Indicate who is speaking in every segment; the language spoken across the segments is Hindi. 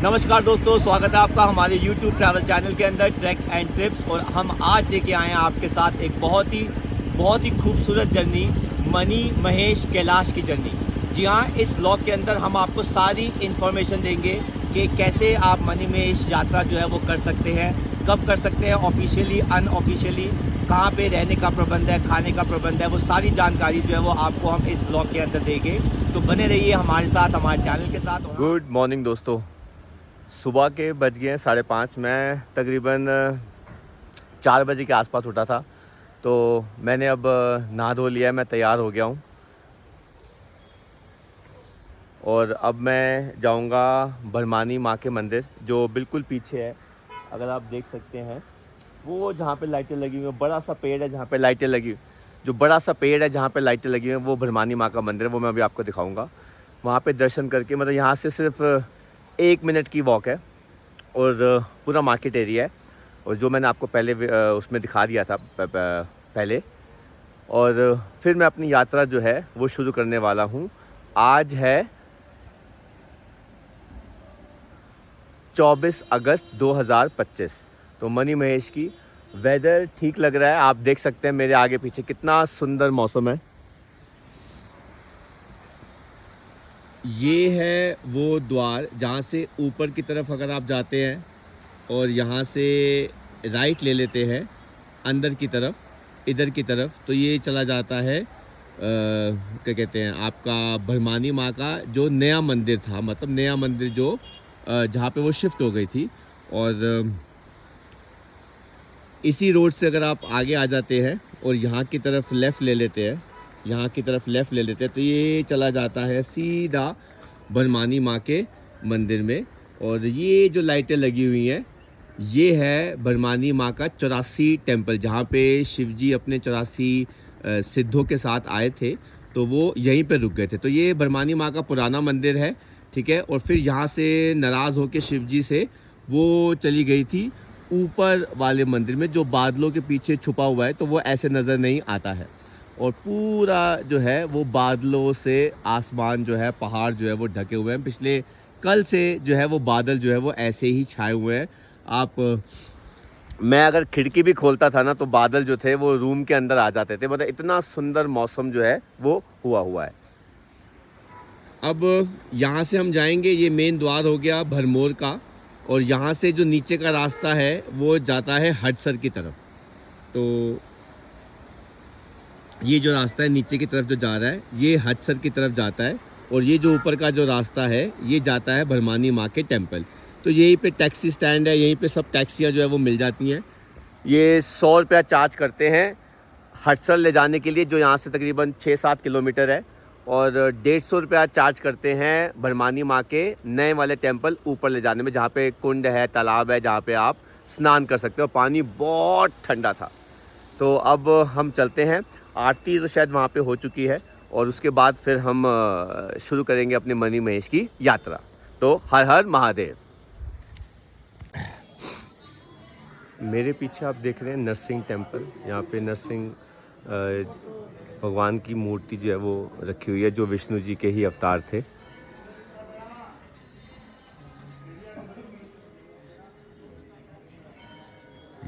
Speaker 1: नमस्कार दोस्तों, स्वागत है आपका हमारे YouTube ट्रैवल चैनल के अंदर ट्रैक एंड ट्रिप्स। और हम आज लेके आए हैं आपके साथ एक बहुत ही खूबसूरत जर्नी, मनी महेश कैलाश की जर्नी। जी हाँ, इस व्लॉग के अंदर हम आपको सारी इन्फॉर्मेशन देंगे कि कैसे आप मनी महेश यात्रा जो है वो कर सकते हैं, कब कर सकते हैं, ऑफिशियली अनऑफिशियली, कहाँ पे रहने का प्रबंध है, खाने का प्रबंध है, वो सारी जानकारी जो है वो आपको हम इस व्लॉग के अंदर देंगे। तो बने रहिए हमारे साथ, हमारे चैनल के साथ। गुड मॉर्निंग दोस्तों, सुबह के बज गए हैं 5:30। मैं तकरीबन 4 बजे के आसपास उठा था, तो मैंने अब नहा धो लिया है, मैं तैयार हो गया हूँ। और अब मैं जाऊँगा भरमानी माँ के मंदिर, जो बिल्कुल पीछे है। अगर आप देख सकते हैं, वो जहाँ पे लाइटें लगी हुई हैं, बड़ा सा पेड़ है जहाँ पे लाइटें लगी, जो बड़ा सा पेड़ है जहाँ पे लाइटें लगी हुई हैं, वो भरमानी माँ का मंदिर है। वो मैं अभी आपको दिखाऊँगा। वहाँ पे दर्शन करके, मतलब यहाँ से सिर्फ 1 मिनट की वॉक है और पूरा मार्केट एरिया है। और जो मैंने आपको पहले उसमें दिखा दिया था पहले। और फिर मैं अपनी यात्रा जो है वो शुरू करने वाला हूँ। आज है 24 अगस्त 2025। तो मनी महेश की वेदर ठीक लग रहा है। आप देख सकते हैं मेरे आगे पीछे कितना सुंदर मौसम है। ये है वो द्वार जहाँ से ऊपर की तरफ अगर आप जाते हैं और यहाँ से राइट ले लेते हैं अंदर की तरफ, इधर की तरफ, तो ये चला जाता है क्या कहते हैं आपका भरमानी माँ का जो नया मंदिर था, मतलब नया मंदिर जो जहाँ पे वो शिफ्ट हो गई थी। और इसी रोड से अगर आप आगे आ जाते हैं और यहाँ की तरफ लेफ़्ट ले लेते हैं, यहाँ की तरफ लेफ़्ट ले लेते हैं, तो ये चला जाता है सीधा भरमानी माँ के मंदिर में। और ये जो लाइटें लगी हुई हैं, ये है भरमानी माँ का 84 टेम्पल, जहाँ पे शिवजी अपने 84 सिद्धों के साथ आए थे, तो वो यहीं पे रुक गए थे। तो ये भरमानी माँ का पुराना मंदिर है, ठीक है। और फिर यहाँ से नाराज़ होकर शिवजी से वो चली गई थी ऊपर वाले मंदिर में, जो बादलों के पीछे छुपा हुआ है, तो वो ऐसे नज़र नहीं आता है। और पूरा जो है वो बादलों से आसमान जो है, पहाड़ जो है वो ढके हुए हैं। पिछले कल से जो है वो बादल जो है वो ऐसे ही छाए हुए हैं। मैं अगर खिड़की भी खोलता था ना, तो बादल जो थे वो रूम के अंदर आ जाते थे। मतलब इतना सुंदर मौसम जो है वो हुआ है। अब यहाँ से हम जाएंगे, ये मेन द्वार हो गया भरमौर का। और यहाँ से जो नीचे का रास्ता है वो जाता है हडसर की तरफ। तो ये जो रास्ता है नीचे की तरफ जो जा रहा है, ये हडसर की तरफ जाता है। और ये जो ऊपर का जो रास्ता है, ये जाता है भरमानी माँ के टेम्पल। तो यहीं पे टैक्सी स्टैंड है, यहीं पे सब टैक्सियाँ जो है वो मिल जाती हैं। ये 100 रुपया चार्ज करते हैं हडसर ले जाने के लिए, जो यहाँ से तकरीबन 6-7 किलोमीटर है। और 150 रुपया चार्ज करते हैं भरमानी माँ के नए वाले टेम्पल ऊपर ले जाने में, जहाँ पे कुंड है, तालाब है, जहाँ पे आप स्नान कर सकते हो। पानी बहुत ठंडा था। तो अब हम चलते हैं। आरती तो शायद वहाँ पे हो चुकी है, और उसके बाद फिर हम शुरू करेंगे अपने मनी महेश की यात्रा। तो हर हर महादेव। मेरे पीछे आप देख रहे हैं नरसिंह टेम्पल। यहाँ पे नरसिंह भगवान की मूर्ति जो है वो रखी हुई है, जो विष्णु जी के ही अवतार थे।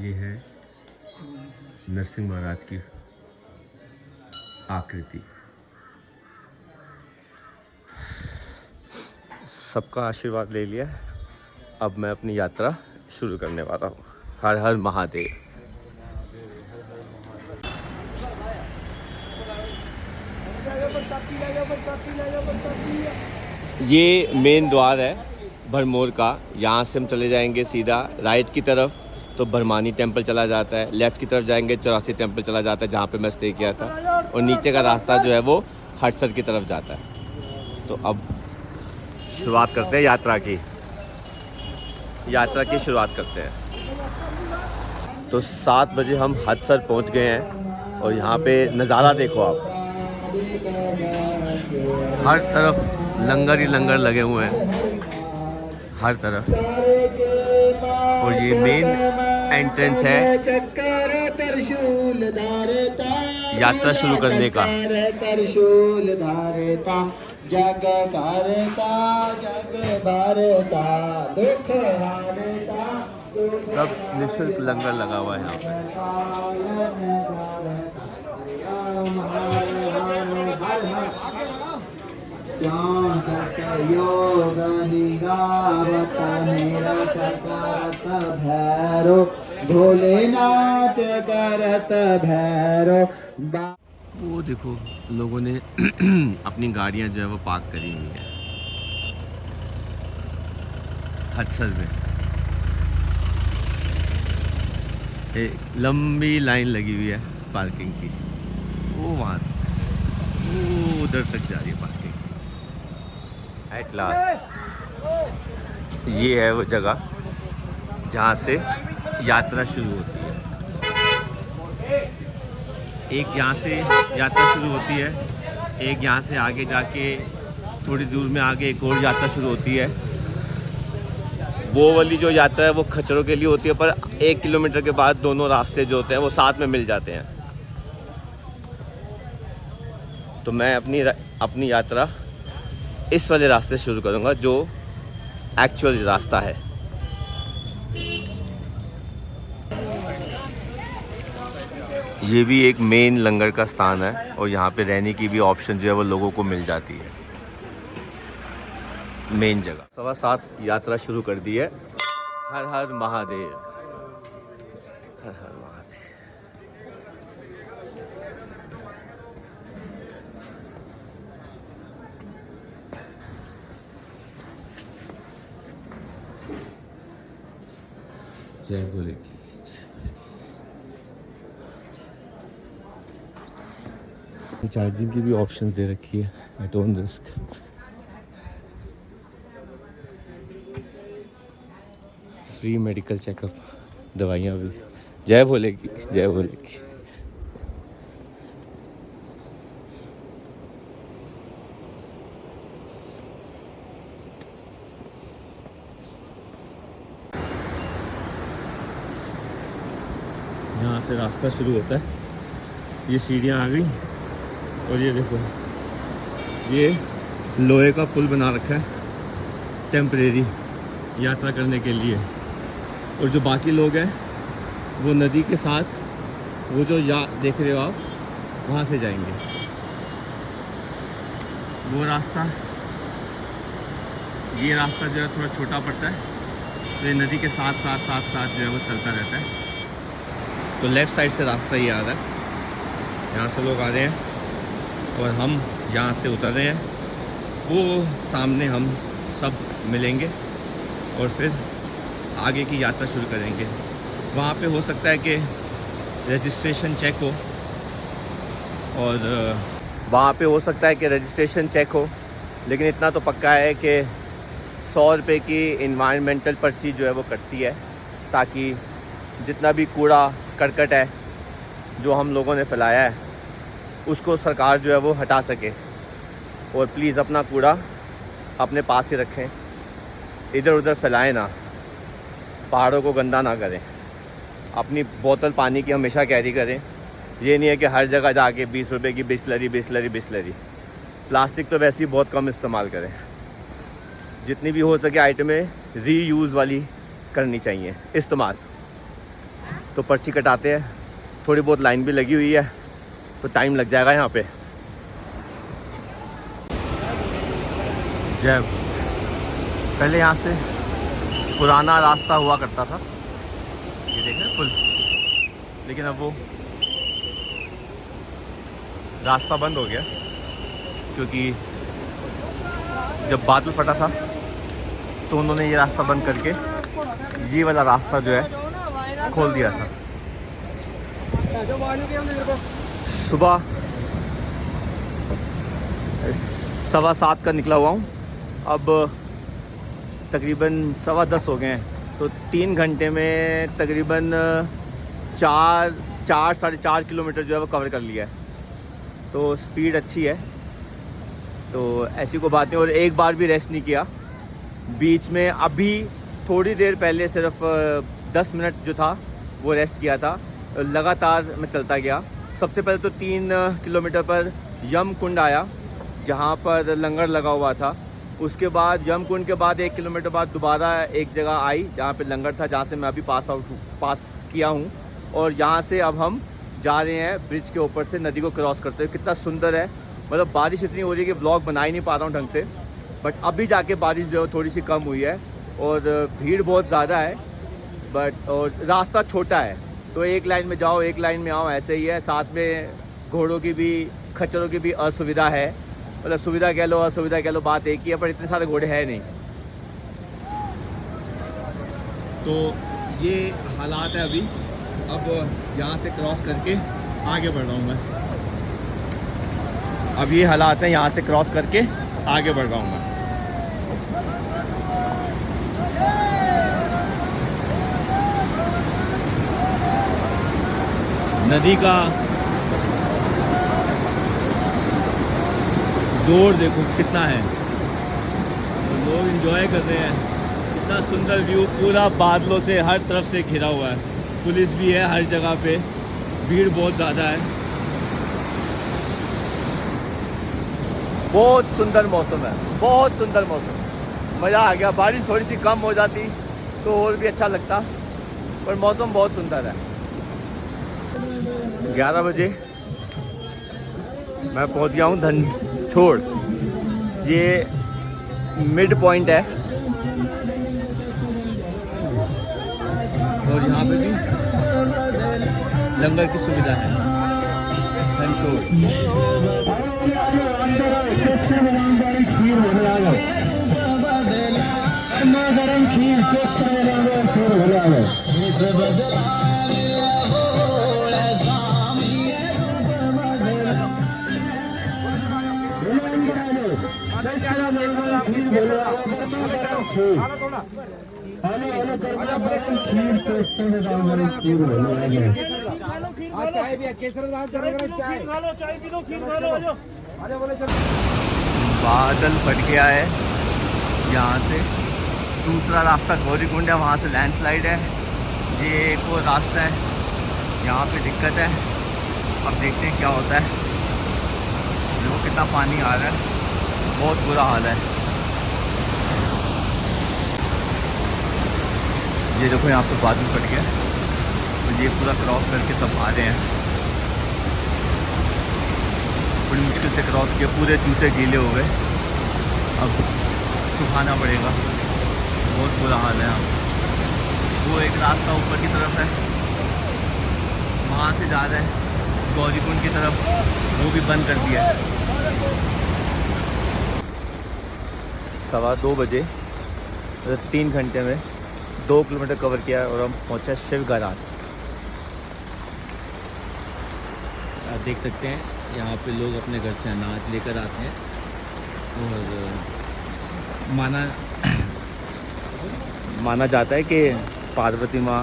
Speaker 1: ये है नरसिंह महाराज की आकृति। सबका आशीर्वाद ले लिया, अब मैं अपनी यात्रा शुरू करने वाला हूँ। हर हर महादेव। ये मेन द्वार है भरमौर का। यहाँ से हम चले जाएंगे सीधा राइट की तरफ, तो भरमानी टेम्पल चला जाता है। लेफ़्ट की तरफ जाएंगे 84 टेम्पल चला जाता है, जहाँ पे मैं स्टे किया था। और नीचे का रास्ता जो है वो हडसर की तरफ जाता है। तो अब शुरुआत करते हैं यात्रा की शुरुआत करते हैं। तो 7 बजे हम हडसर पहुँच गए हैं। और यहाँ पे नज़ारा देखो आप, हर तरफ लंगर ही लंगर लगे हुए हैं, हर तरफ। और ये मेन एंट्रेंस है यात्रा शुरू करने का।
Speaker 2: जग करता जग भरता दुख हरता
Speaker 1: सब निःशुल्क लंगर लगा हुआ है यहाँ पे।
Speaker 2: योग निगावत मेरा करत भैरो भोलेनाथ करत भैरो।
Speaker 1: वो देखो लोगों ने अपनी गाड़ियाँ जो है वो पार्क करी हुई है हदसर में। एक लंबी लाइन लगी हुई है पार्किंग की। वो वहाँ वो उधर तक जा रही है पार्किंग। एट लास्ट ये है वो जगह जहाँ से यात्रा शुरू होती है। एक यहाँ से यात्रा शुरू होती है, एक यहाँ से आगे जाके थोड़ी दूर में आगे एक और यात्रा शुरू होती है। वो वाली जो यात्रा है वो खच्चरों के लिए होती है, पर 1 किलोमीटर के बाद दोनों रास्ते जो होते हैं वो साथ में मिल जाते हैं। तो मैं अपनी यात्रा इस वाले रास्ते से शुरू करूँगा जो एक्चुअल रास्ता है। ये भी एक मेन लंगर का स्थान है और यहाँ पे रहने की भी ऑप्शन जो है वो लोगों को मिल जाती है। मेन जगह 7:15 यात्रा शुरू कर दी है। हर हर महादेव, हर हर महादेव। जय भोले की। चार्जिंग की भी ऑप्शन दे रखी है at own risk. Free medical checkup, दवाइयाँ भी। जय भोले की, जय भोले की। यहाँ से रास्ता शुरू होता है। ये सीढ़ियाँ आ गई और ये देखो ये लोहे का पुल बना रखा है टेम्परेरी यात्रा करने के लिए। और जो बाकी लोग हैं वो नदी के साथ वो जो देख रहे हो आप वहाँ से जाएंगे। वो रास्ता, ये रास्ता जो है थोड़ा छोटा पड़ता है, तो ये नदी के साथ साथ साथ साथ जो है वो चलता रहता है। तो लेफ़्ट साइड से रास्ता ही आ रहा है, यहाँ से लोग आ रहे हैं और हम यहाँ से उतर रहे हैं। वो सामने हम सब मिलेंगे और फिर आगे की यात्रा शुरू करेंगे। वहाँ पे हो सकता है कि रजिस्ट्रेशन चेक हो और वहाँ पे हो सकता है कि रजिस्ट्रेशन चेक हो, लेकिन इतना तो पक्का है कि 100 रुपये की इन्वायरमेंटल पर्ची जो है वो कटती है, ताकि जितना भी कूड़ा करकट है जो हम लोगों ने फैलाया है उसको सरकार जो है वो हटा सके। और प्लीज़ अपना कूड़ा अपने पास ही रखें, इधर उधर फैलाएं ना, पहाड़ों को गंदा ना करें। अपनी बोतल पानी की हमेशा कैरी करें। ये नहीं है कि हर जगह जाके 20 रुपये की बिस्लरी बिस्लरी बिस्लरी। प्लास्टिक तो वैसे ही बहुत कम इस्तेमाल करें। जितनी भी हो सके आइटमें रीयूज़ वाली करनी चाहिए इस्तेमाल। तो पर्ची कटाते हैं, थोड़ी बहुत लाइन भी लगी हुई है तो टाइम लग जाएगा यहाँ पे। जय, पहले यहाँ से पुराना रास्ता हुआ करता था, ये देख रहे पुल, लेकिन अब वो रास्ता बंद हो गया क्योंकि जब बादल फटा था तो उन्होंने ये रास्ता बंद करके ये वाला रास्ता जो है खोल दिया था। सुबह 7:15 का निकला हुआ हूँ, अब तकरीबन 10:15 हो गए हैं, तो 3 घंटे में तकरीबन 4-4.5 किलोमीटर जो है वो कवर कर लिया है। तो स्पीड अच्छी है, तो ऐसी कोई बात नहीं। और एक बार भी रेस्ट नहीं किया बीच में। अभी थोड़ी देर पहले सिर्फ 10 मिनट जो था वो रेस्ट किया था, लगातार मैं चलता गया। सबसे पहले तो 3 किलोमीटर पर यम कुंड आया, जहाँ पर लंगर लगा हुआ था। उसके बाद यमकुंड के बाद 1 किलोमीटर बाद दोबारा एक जगह आई जहाँ पे लंगर था, जहाँ से मैं अभी पास किया हूँ। और यहाँ से अब हम जा रहे हैं ब्रिज के ऊपर से नदी को क्रॉस करते हुए। कितना सुंदर है, मतलब बारिश इतनी हो रही है कि ब्लॉग बना ही नहीं पा रहा हूँ ढंग से, बट अभी जाके बारिश जो है थोड़ी सी कम हुई है और भीड़ बहुत ज़्यादा है। बट और रास्ता छोटा है, तो एक लाइन में जाओ एक लाइन में आओ, ऐसे ही है। साथ में घोड़ों की भी खच्चरों की भी असुविधा है, मतलब सुविधा कह लो असुविधा कह लो, बात एक ही है, पर इतने सारे घोड़े हैं नहीं। तो ये हालात है अभी। अब यहाँ से क्रॉस करके आगे बढ़ रहा हूँ मैं। अब ये हालात हैं, यहाँ से क्रॉस करके आगे बढ़ रहा हूँ मैं। नदी का जोर देखो कितना है, तो लोग एंजॉय कर रहे हैं। कितना सुंदर व्यू, पूरा बादलों से हर तरफ से घिरा हुआ है। पुलिस भी है हर जगह पे, भीड़ बहुत ज़्यादा है। बहुत सुंदर मौसम है, बहुत सुंदर मौसम, मज़ा आ गया। बारिश थोड़ी सी कम हो जाती तो और भी अच्छा लगता, पर मौसम बहुत सुंदर है। 11 बजे मैं पहुंच गया हूँ धनछोड़। ये मिड पॉइंट है और यहाँ पे भी लंगर की सुविधा है। धनछोड़ बादल फट गया है यहाँ से। दूसरा रास्ता गौरीकुंड है, वहाँ से लैंडस्लाइड है। ये एक और रास्ता है, यहाँ पे दिक्कत है। अब देखते हैं क्या होता है। देखो कितना पानी आ रहा है, बहुत बुरा हाल है। ये देखो यहाँ पे बादल फट गया, तो ये पूरा क्रॉस करके सब आ रहे हैं। बड़ी मुश्किल से क्रॉस किया, पूरे जूते गीले हो गए। अब सुखाना पड़ेगा, बहुत बुरा हाल है। अब वो एक रास्ता ऊपर की तरफ है, वहाँ से जा रहा है गौरीकुंड की तरफ, वो भी बंद कर दिया है। 2:15 बजे, 3 घंटे में 2 किलोमीटर कवर किया और हम पहुँचे शिवगराट। आप देख सकते हैं यहाँ पे लोग अपने घर से अनाज लेकर आते हैं और माना जाता है कि पार्वती माँ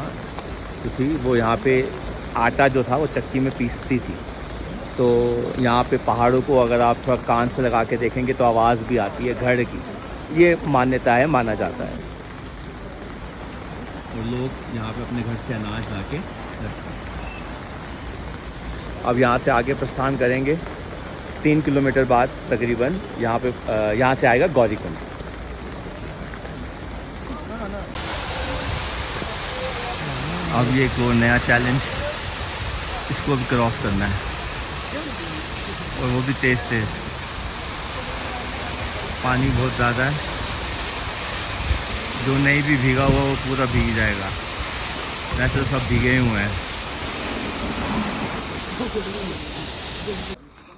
Speaker 1: जो थी वो यहाँ पे आटा जो था वो चक्की में पीसती थी। तो यहाँ पे पहाड़ों को अगर आप थोड़ा कान से लगा के देखेंगे तो आवाज़ भी आती है घड़ की, ये मान्यता है, माना जाता है। और लोग यहाँ पे अपने घर से अनाज ला के रखते हैं। अब यहाँ से आगे प्रस्थान करेंगे 3 किलोमीटर बाद तकरीबन यहाँ पे यहाँ से आएगा गौरीकुंड। अब ये एक और नया चैलेंज, इसको भी क्रॉस करना है और वो भी तेज़ तेज़। पानी बहुत ज़्यादा है, जो नहीं भी भीगा हुआ वो पूरा भीग जाएगा। वैसे तो सब भीगे हुए हैं।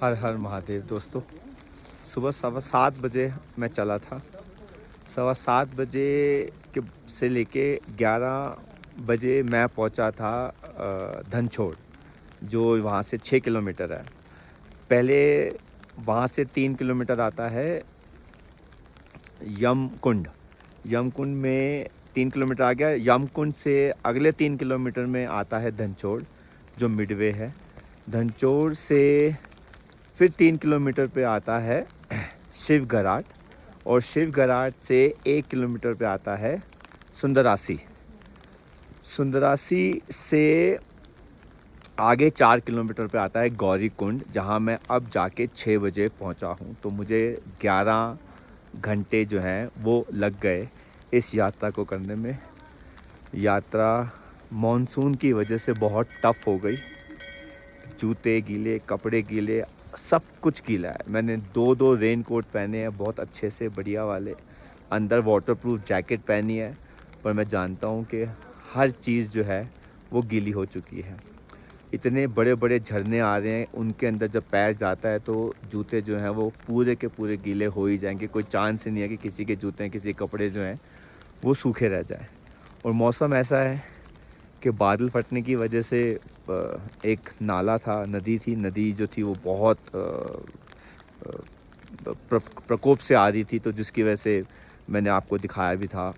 Speaker 1: हर हर महादेव दोस्तों। सुबह 7:15 बजे मैं चला था। 7:15 बजे के से लेके 11 बजे मैं पहुंचा था धनछोड़, जो वहाँ से 6 किलोमीटर है। पहले वहाँ से 3 किलोमीटर आता है यमकुंड। यमकुंड में 3 किलोमीटर आ गया। यमकुंड से अगले 3 किलोमीटर में आता है धनछोड़, जो मिडवे है। धनछोड़ से फिर 3 किलोमीटर पे आता है शिवगराट, और शिवगराट से 1 किलोमीटर पे आता है सुंदरासी। सुंदरासी से आगे 4 किलोमीटर पे आता है गौरी कुंड, जहाँ मैं अब जाके 6 बजे पहुँचा हूँ। तो मुझे 11 घंटे जो हैं वो लग गए इस यात्रा को करने में। यात्रा मॉनसून की वजह से बहुत टफ़ हो गई। जूते गीले, कपड़े गीले, सब कुछ गीला है। मैंने 2 रेन कोट पहने हैं, बहुत अच्छे से बढ़िया वाले। अंदर वाटरप्रूफ जैकेट पहनी है, पर मैं जानता हूँ कि हर चीज़ जो है वो गीली हो चुकी है। इतने बड़े बड़े झरने आ रहे हैं, उनके अंदर जब पैर जाता है तो जूते जो हैं वो पूरे के पूरे गीले हो ही जाएंगे। कोई चांस ही नहीं है कि किसी के जूते, किसी के कपड़े जो हैं वो सूखे रह जाए। और मौसम ऐसा है कि बादल फटने की वजह से एक नाला था, नदी थी, नदी जो थी वो बहुत प्रकोप से आ रही थी, तो जिसकी वजह से मैंने आपको दिखाया भी था।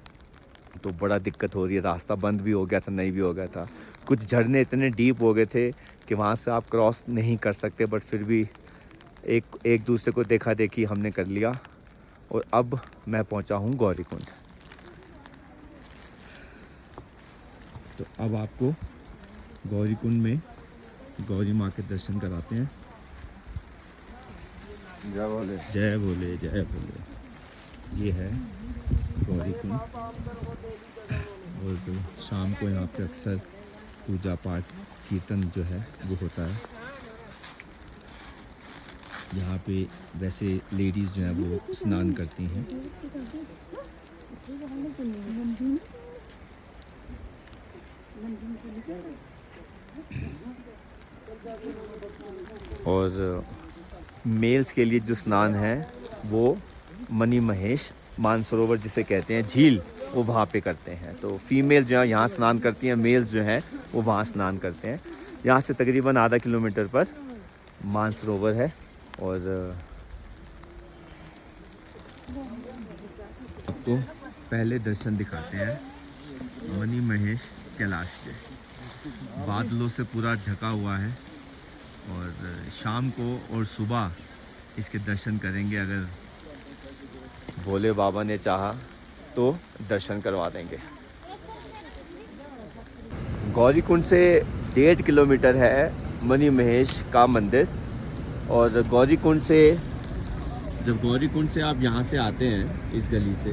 Speaker 1: तो बड़ा दिक्कत हो रही है, रास्ता बंद भी हो गया था, नहीं भी हो गया था। कुछ झरने इतने डीप हो गए थे कि वहाँ से आप क्रॉस नहीं कर सकते, बट फिर भी एक दूसरे को देखा देखी हमने कर लिया। और अब मैं पहुँचा हूँ गौरी कुंड। तो अब आपको गौरी कुंड में गौरी माँ के दर्शन कराते हैं।
Speaker 2: जय बोले।
Speaker 1: जय बोले, जय बोले। ये है गौरी कुंड, और जो शाम को यहाँ पे अक्सर पूजा पाठ कीर्तन जो है वो होता है। यहाँ पे वैसे लेडीज़ जो हैं वो स्नान करती हैं। और मेल्स के लिए जो स्नान है वो मनी महेश मानसरोवर जिसे कहते हैं, झील, वो वहाँ पे करते हैं। तो फीमेल जो है यहाँ स्नान करती हैं, मेल्स जो हैं वो वहाँ स्नान करते हैं। यहाँ से तकरीबन आधा किलोमीटर पर मानसरोवर है। और आपको पहले दर्शन दिखाते हैं मनी महेश कैलाश के। बादलों से पूरा ढका हुआ है, और शाम को और सुबह इसके दर्शन करेंगे। अगर भोले बाबा ने चाहा तो दर्शन करवा देंगे। गौरी कुंड से 1.5 किलोमीटर है मनी महेश का मंदिर। और गौरी कुंड से, जब गौरी कुंड से आप यहाँ से आते हैं इस गली से,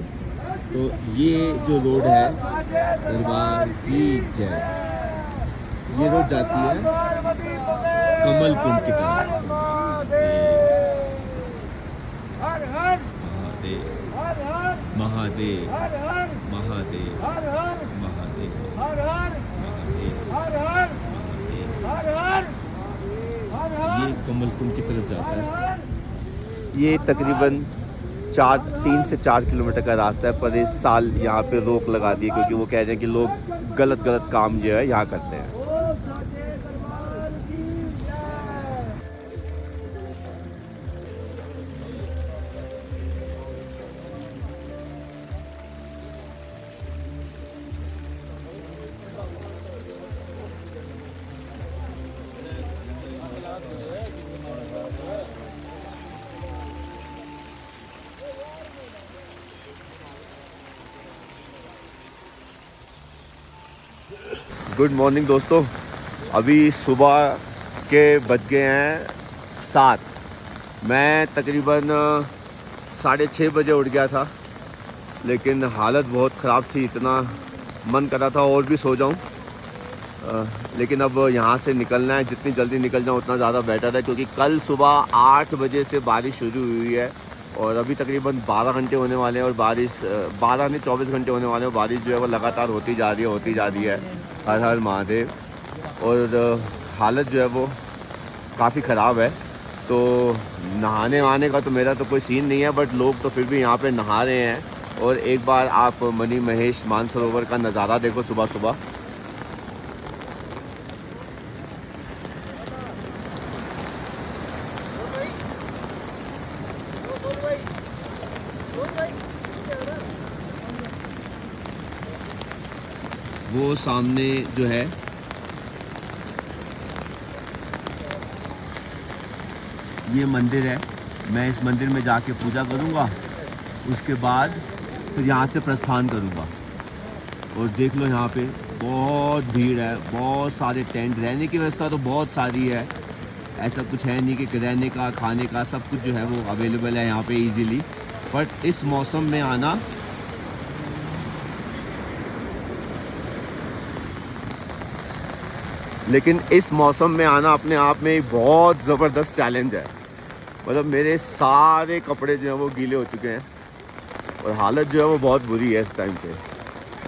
Speaker 1: तो ये जो रोड है दरबार की जय, ये रोड जाती है कमल कुंड की तरफ। महादेव महादेव महादेव ये कमल कुंड की तरफ जाता है। ये तकरीबन 3 से 4 किलोमीटर का रास्ता है, पर इस साल यहाँ पे रोक लगा दी क्योंकि वो कह रहे हैं कि लोग गलत काम जो है यहाँ करते हैं। गुड मॉर्निंग दोस्तों, अभी सुबह के बज गए हैं 7। मैं तकरीबन 6:30 बजे उठ गया था, लेकिन हालत बहुत ख़राब थी, इतना मन कर रहा था और भी सो जाऊं। लेकिन अब यहाँ से निकलना है, जितनी जल्दी निकल जाऊँ उतना ज़्यादा बेटर है, क्योंकि कल सुबह 8 बजे से बारिश शुरू हुई है और अभी तकरीबन 12 घंटे होने वाले हैं। और बारिश 12 नहीं 24 घंटे होने वाले हैं। बारिश जो है वो लगातार होती जा रही है। हर हर महादेव। और हालत जो है वो काफ़ी ख़राब है। तो नहाने वहाने का तो मेरा तो कोई सीन नहीं है, बट लोग तो फिर भी यहाँ पे नहा रहे हैं। और एक बार आप मनी महेश मानसरोवर का नज़ारा देखो सुबह सुबह। वो सामने जो है ये मंदिर है। मैं इस मंदिर में जाके पूजा करूँगा, उसके बाद फिर यहाँ से प्रस्थान करूँगा। और देख लो यहाँ पे बहुत भीड़ है, बहुत सारे टेंट, रहने की व्यवस्था तो बहुत सारी है। ऐसा कुछ है नहीं कि रहने का खाने का सब कुछ जो है वो अवेलेबल है यहाँ पे इजीली। बट इस मौसम में आना अपने आप में बहुत ज़बरदस्त चैलेंज है। मतलब मेरे सारे कपड़े जो हैं वो गीले हो चुके हैं और हालत जो है वो बहुत बुरी है इस टाइम पे।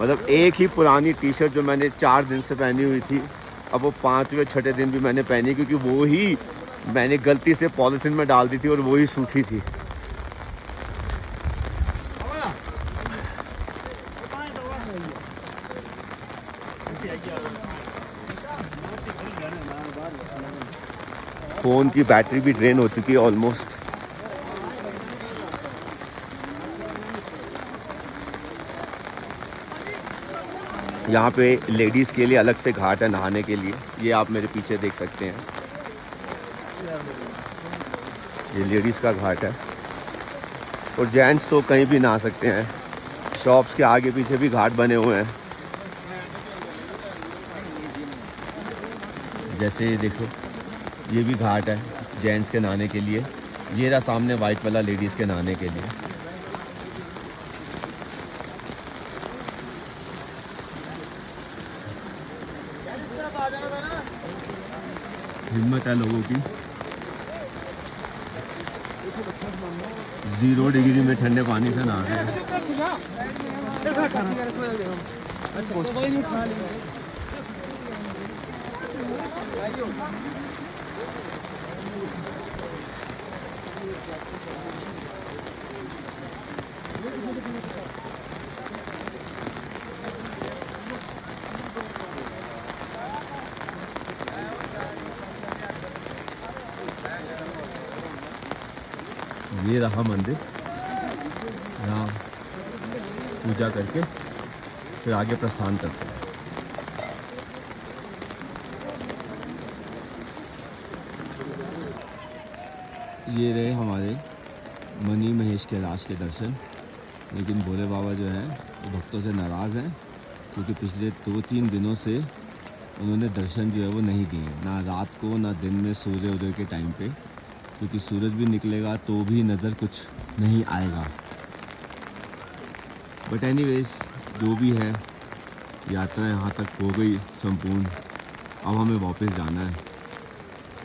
Speaker 1: मतलब एक ही पुरानी टी शर्ट जो मैंने 4 दिन से पहनी हुई थी, अब वो 5वें 6ठे दिन भी मैंने पहनी, क्योंकि वो ही मैंने गलती से पॉलीथीन में डाल दी थी और वो ही सूखी थी। फ़ोन की बैटरी भी ड्रेन हो चुकी है ऑलमोस्ट। यहाँ पे लेडीज़ के लिए अलग से घाट है नहाने के लिए, ये आप मेरे पीछे देख सकते हैं। ये लेडीज़ का घाट है और जेंट्स तो कहीं भी नहा सकते हैं। शॉप्स के आगे पीछे भी घाट बने हुए हैं। जैसे ये देखो, ये भी घाट है जेंट्स के नहाने के लिए। ये रहा सामने वाइट वाला लेडीज़ के नहाने के लिए। हिम्मत है लोगों की। 0 डिग्री में ठंडे पानी से नहा रहे हैं। ये रहा मंदिर, यहाँ पूजा करके फिर आगे प्रस्थान करते हैं। ये रहे हमारे मणि महेश कैलाश के दर्शन। लेकिन भोले बाबा जो हैं वो भक्तों से नाराज़ हैं, क्योंकि पिछले 2-3 दिनों से उन्होंने दर्शन जो है वो नहीं दिए, ना रात को ना दिन में सूर्य उदय के टाइम पे, क्योंकि सूरज भी निकलेगा तो भी नज़र कुछ नहीं आएगा। बट एनीवेज जो भी है, यात्रा यहाँ तक हो गई संपूर्ण। अब हमें वापस जाना है।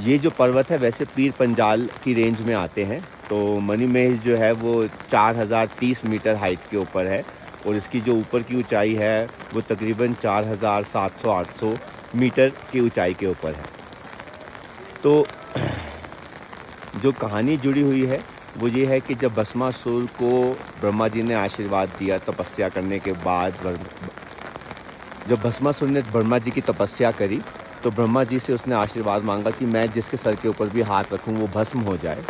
Speaker 1: ये जो पर्वत है वैसे पीर पंजाल की रेंज में आते हैं। तो मणि महेश जो है वो 4030 मीटर हाइट के ऊपर है और इसकी जो ऊपर की ऊंचाई है वो तकरीबन 4700-800 मीटर की ऊंचाई के ऊपर है। तो जो कहानी जुड़ी हुई है वो ये है कि जब भस्मासुर को ब्रह्मा जी ने आशीर्वाद दिया तपस्या करने के बाद, जब भस्मासुर ने ब्रह्मा जी की तपस्या करी तो ब्रह्मा जी से उसने आशीर्वाद मांगा कि मैं जिसके सर के ऊपर भी हाथ रखूं वो भस्म हो जाए।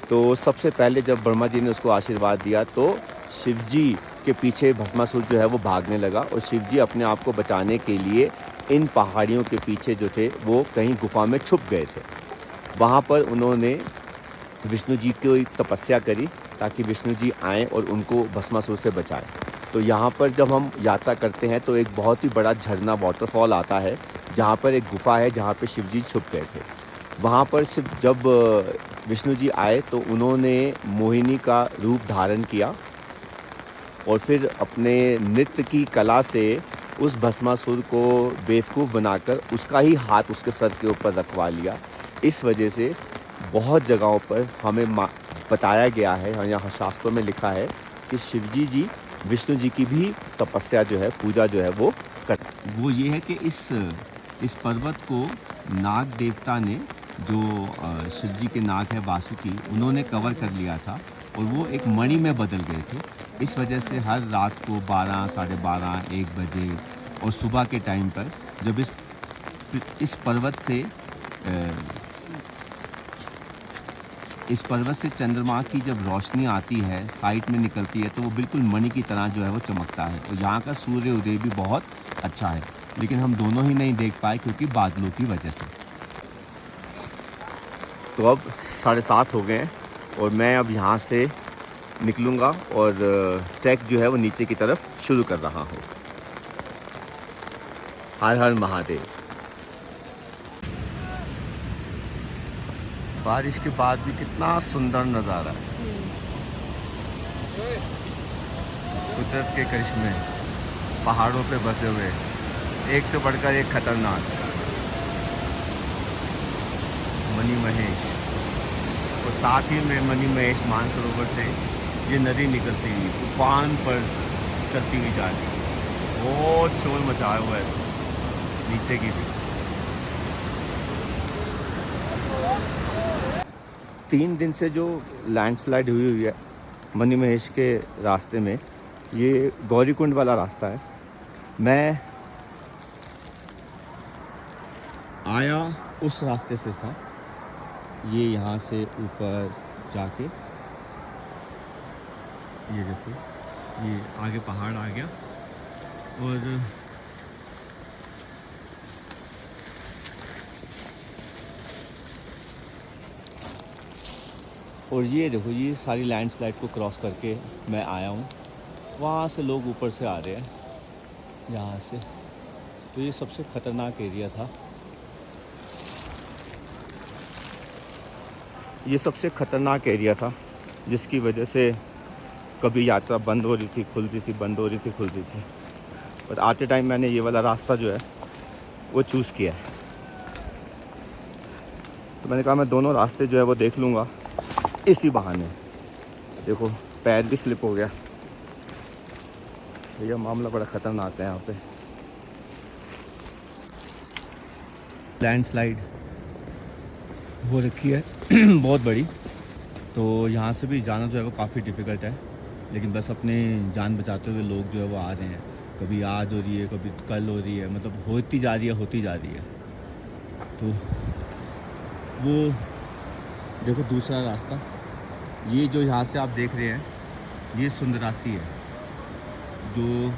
Speaker 1: तो सबसे पहले जब ब्रह्मा जी ने उसको आशीर्वाद दिया तो शिव जी के पीछे भस्मासुर जो है वो भागने लगा और शिव जी अपने आप को बचाने के लिए इन पहाड़ियों के पीछे जो थे वो कहीं गुफा में छुप गए थे। वहाँ पर उन्होंने विष्णु जी की तपस्या करी ताकि विष्णु जी आएँ और उनको भस्मासुर से बचाएं। तो यहाँ पर जब हम यात्रा करते हैं तो एक बहुत ही बड़ा झरना वाटरफॉल आता है, जहाँ पर एक गुफा है जहाँ पे शिव जी छुप गए थे। वहाँ पर जब विष्णु जी आए तो उन्होंने मोहिनी का रूप धारण किया और फिर अपने नृत्य की कला से उस भस्मासुर को बेवकूफ़ बनाकर उसका ही हाथ उसके सर के ऊपर रखवा लिया। इस वजह से बहुत जगहों पर हमें बताया गया है, यहाँ शास्त्रों में लिखा है कि शिवजी जी विष्णु जी की भी तपस्या जो है, पूजा जो है वो वो ये है कि इस पर्वत को नाग देवता ने, जो शिव जी के नाग है वासुकी, उन्होंने कवर कर लिया था और वो एक मणि में बदल गए थे। इस वजह से हर रात को 12, साढ़े 12, 1 बजे और सुबह के टाइम पर जब इस पर्वत से चंद्रमा की जब रोशनी आती है, साइड में निकलती है, तो वो बिल्कुल मणि की तरह जो है वो चमकता है। और यहाँ का सूर्य उदय भी बहुत अच्छा है, लेकिन हम दोनों ही नहीं देख पाए क्योंकि बादलों की वजह से। तो अब 7:30 हो गए हैं और मैं अब यहाँ से निकलूँगा और ट्रैक जो है वो नीचे की तरफ शुरू कर रहा हूँ। हर हर महादेव। बारिश के बाद भी कितना सुंदर नज़ारा है, कुदरत के करिश्मे, पहाड़ों पे बसे हुए, एक से बढ़कर एक खतरनाक मणि महेश, और साथ ही में मणि महेश मानसरोवर से ये नदी निकलती हुई तूफान पर चलती हुई जा रही है। बहुत शोर मचाया हुआ है नीचे की भी। 3 दिन से जो लैंडस्लाइड हुई है मणि महेश के रास्ते में, ये गौरीकुंड वाला रास्ता है। मैं आया उस रास्ते से था, ये यहाँ से ऊपर जाके ये देखो, ये आगे पहाड़ आ गया, और ये देखो, ये सारी लैंडस्लाइड को क्रॉस करके मैं आया हूँ। वहाँ से लोग ऊपर से आ रहे हैं यहाँ से। तो ये सबसे ख़तरनाक एरिया था, ये सबसे ख़तरनाक एरिया था, जिसकी वजह से कभी यात्रा बंद हो रही थी, खुल रही थी, बंद हो रही थी, खुल रही थी। पर आते टाइम मैंने ये वाला रास्ता जो है वो चूज़ किया है। तो मैंने कहा मैं दोनों रास्ते जो है वो देख लूँगा इसी बहाने। देखो पैर भी स्लिप हो गया, भैया मामला बड़ा ख़तरनाक है यहाँ पे। लैंडस्लाइड हो रखी है बहुत बड़ी, तो यहाँ से भी जाना जो है वो काफ़ी डिफ़िकल्ट है, लेकिन बस अपने जान बचाते हुए लोग जो है वो आ रहे हैं। कभी आज हो रही है, कभी कल हो रही है, मतलब होती जा रही है। तो वो देखो दूसरा रास्ता, ये जो यहाँ से आप देख रहे हैं, ये सुंदरासी है, जो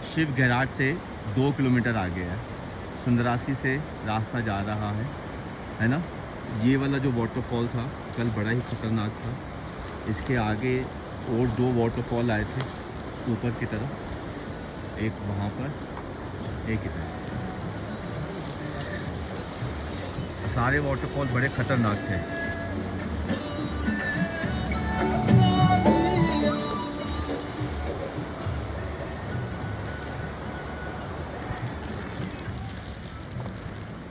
Speaker 1: शिव घाट से 2 किलोमीटर आगे है। सुंदरासी से रास्ता जा रहा है ना। ये वाला जो वाटरफॉल था कल बड़ा ही ख़तरनाक था। इसके आगे और 2 वाटरफॉल आए थे ऊपर की तरफ, एक वहाँ पर, एक इधर। सारे वाटरफॉल बड़े ख़तरनाक थे।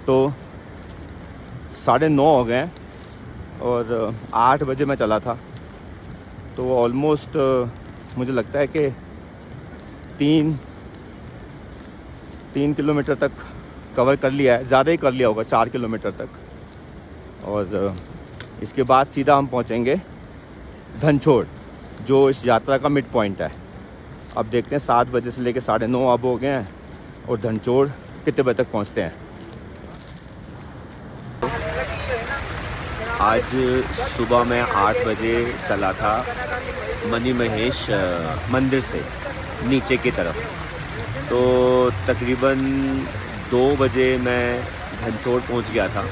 Speaker 1: तो 9:30 हो गए और 8 बजे मैं चला था, तो ऑलमोस्ट मुझे लगता है कि 3 किलोमीटर तक कवर कर लिया है, ज़्यादा ही कर लिया होगा, 4 किलोमीटर तक। और इसके बाद सीधा हम पहुंचेंगे धनछोड़, जो इस यात्रा का मिड पॉइंट है। अब देखते हैं 7 बजे से लेकर 9:30 अब हो गए हैं, और धनछोड़ कितने बजे तक पहुंचते हैं। आज सुबह मैं 8 बजे चला था मणि महेश मंदिर से नीचे की तरफ, तो तकरीबन 2 बजे मैं धनछोड़ पहुंच गया था।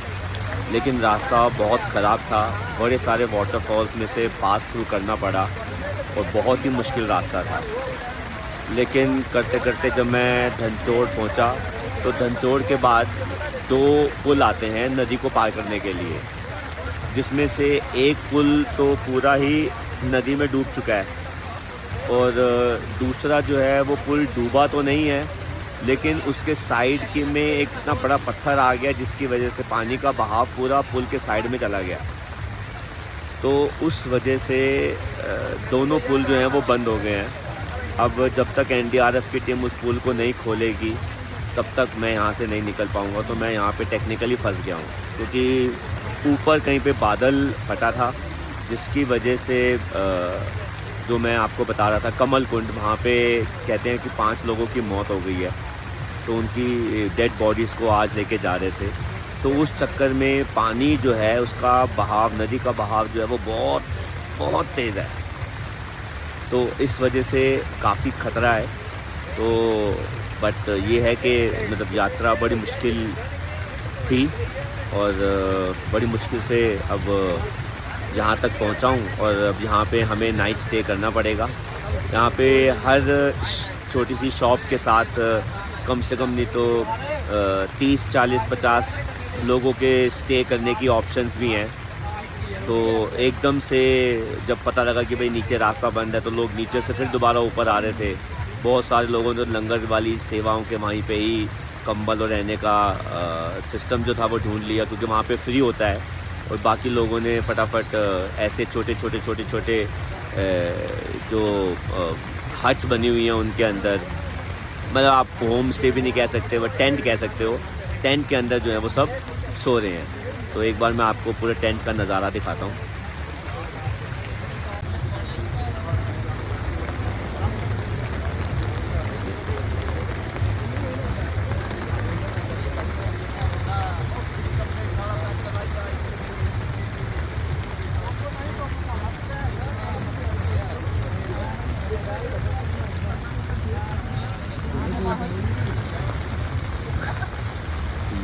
Speaker 1: लेकिन रास्ता बहुत ख़राब था, बड़े सारे वाटरफॉल्स में से पास थ्रू करना पड़ा और बहुत ही मुश्किल रास्ता था। लेकिन करते करते जब मैं धनछोड़ पहुंचा, तो धनछोड़ के बाद 2 पुल आते हैं नदी को पार करने के लिए, जिसमें से एक पुल तो पूरा ही नदी में डूब चुका है, और दूसरा जो है वो पुल डूबा तो नहीं है, लेकिन उसके साइड के में एक इतना बड़ा पत्थर आ गया, जिसकी वजह से पानी का बहाव पूरा पुल के साइड में चला गया। तो उस वजह से दोनों पुल जो हैं वो बंद हो गए हैं। अब जब तक एनडीआरएफ की टीम उस पुल को नहीं खोलेगी, तब तक मैं यहाँ से नहीं निकल पाऊँगा। तो मैं यहाँ पे टेक्निकली फंस गया हूँ, क्योंकि ऊपर कहीं पे बादल फटा था, जिसकी वजह से जो मैं आपको बता रहा था कमल कुंड, वहाँ पे कहते हैं कि 5 लोगों की मौत हो गई है, तो उनकी डेड बॉडीज़ को आज लेके जा रहे थे। तो उस चक्कर में पानी जो है उसका बहाव, नदी का बहाव जो है वो बहुत बहुत तेज़ है, तो इस वजह से काफ़ी ख़तरा है। तो बट ये है कि मतलब यात्रा बड़ी मुश्किल थी, और बड़ी मुश्किल से अब यहाँ तक पहुँचा हूँ, और अब यहाँ पे हमें नाइट स्टे करना पड़ेगा। यहाँ पे हर छोटी सी शॉप के साथ कम से कम नहीं तो 30, 40, 50 लोगों के स्टे करने की ऑप्शंस भी हैं। तो एकदम से जब पता लगा कि भाई नीचे रास्ता बंद है तो लोग नीचे से फिर दोबारा ऊपर आ रहे थे। बहुत सारे लोगों ने लंगर वाली सेवाओं के वहीं पे ही कंबल और रहने का सिस्टम जो था वो ढूंढ लिया, क्योंकि वहाँ पे फ्री होता है। और बाकी लोगों ने फटाफट ऐसे छोटे छोटे जो हट्स बनी हुई हैं उनके अंदर, मतलब आप होम स्टे भी नहीं कह सकते, वो टेंट कह सकते हो, टेंट के अंदर जो है वो सब सो रहे हैं। तो एक बार मैं आपको पूरे टेंट का नज़ारा दिखाता हूँ।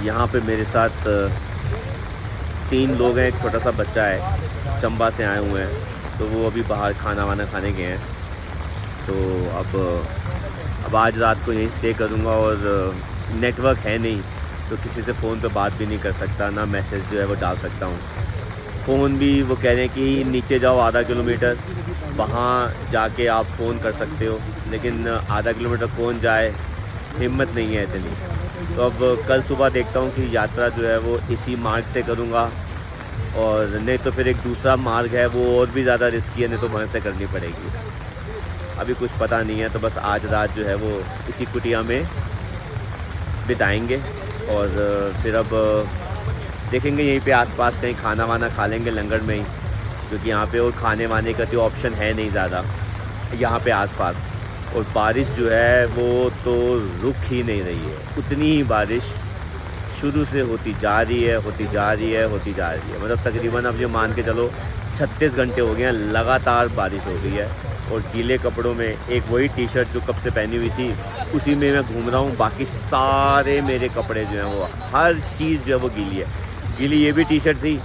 Speaker 1: यहाँ पे मेरे साथ 3 लोग हैं, एक छोटा सा बच्चा है, चंबा से आए हुए हैं। तो वो अभी बाहर खाना वाना खाने गए हैं। तो अब आज रात को यहीं स्टे करूँगा। और नेटवर्क है नहीं तो किसी से फ़ोन पे बात भी नहीं कर सकता, ना मैसेज जो है वो डाल सकता हूँ। फ़ोन भी वो कह रहे हैं कि नीचे जाओ आधा किलोमीटर, वहाँ जाके आप फ़ोन कर सकते हो, लेकिन आधा किलोमीटर कौन जाए, हिम्मत नहीं है इतनी। तो अब कल सुबह देखता हूँ कि यात्रा जो है वो इसी मार्ग से करूँगा, और नहीं तो फिर एक दूसरा मार्ग है वो और भी ज़्यादा रिस्की है, नहीं तो वहाँ से करनी पड़ेगी। अभी कुछ पता नहीं है। तो बस आज रात जो है वो इसी कुटिया में बिताएंगे, और फिर अब देखेंगे यहीं पे आसपास कहीं खाना वाना खा लेंगे लंगर में ही, क्योंकि यहाँ पे और खाने वाने का तो ऑप्शन है नहीं ज़्यादा यहाँ पे आसपास। और बारिश जो है वो तो रुक ही नहीं रही है, उतनी ही बारिश शुरू से होती जा रही है, होती जा रही है, होती जा रही है। मतलब तकरीबन अब ये मान के चलो 36 घंटे हो गए हैं लगातार बारिश हो गई है। और गीले कपड़ों में एक वही टी शर्ट जो कब से पहनी हुई थी उसी में मैं घूम रहा हूँ, बाकी सारे मेरे कपड़े जो हैं वो हर चीज़ जो है वो गीली है। गीली ये भी टी शर्ट थी,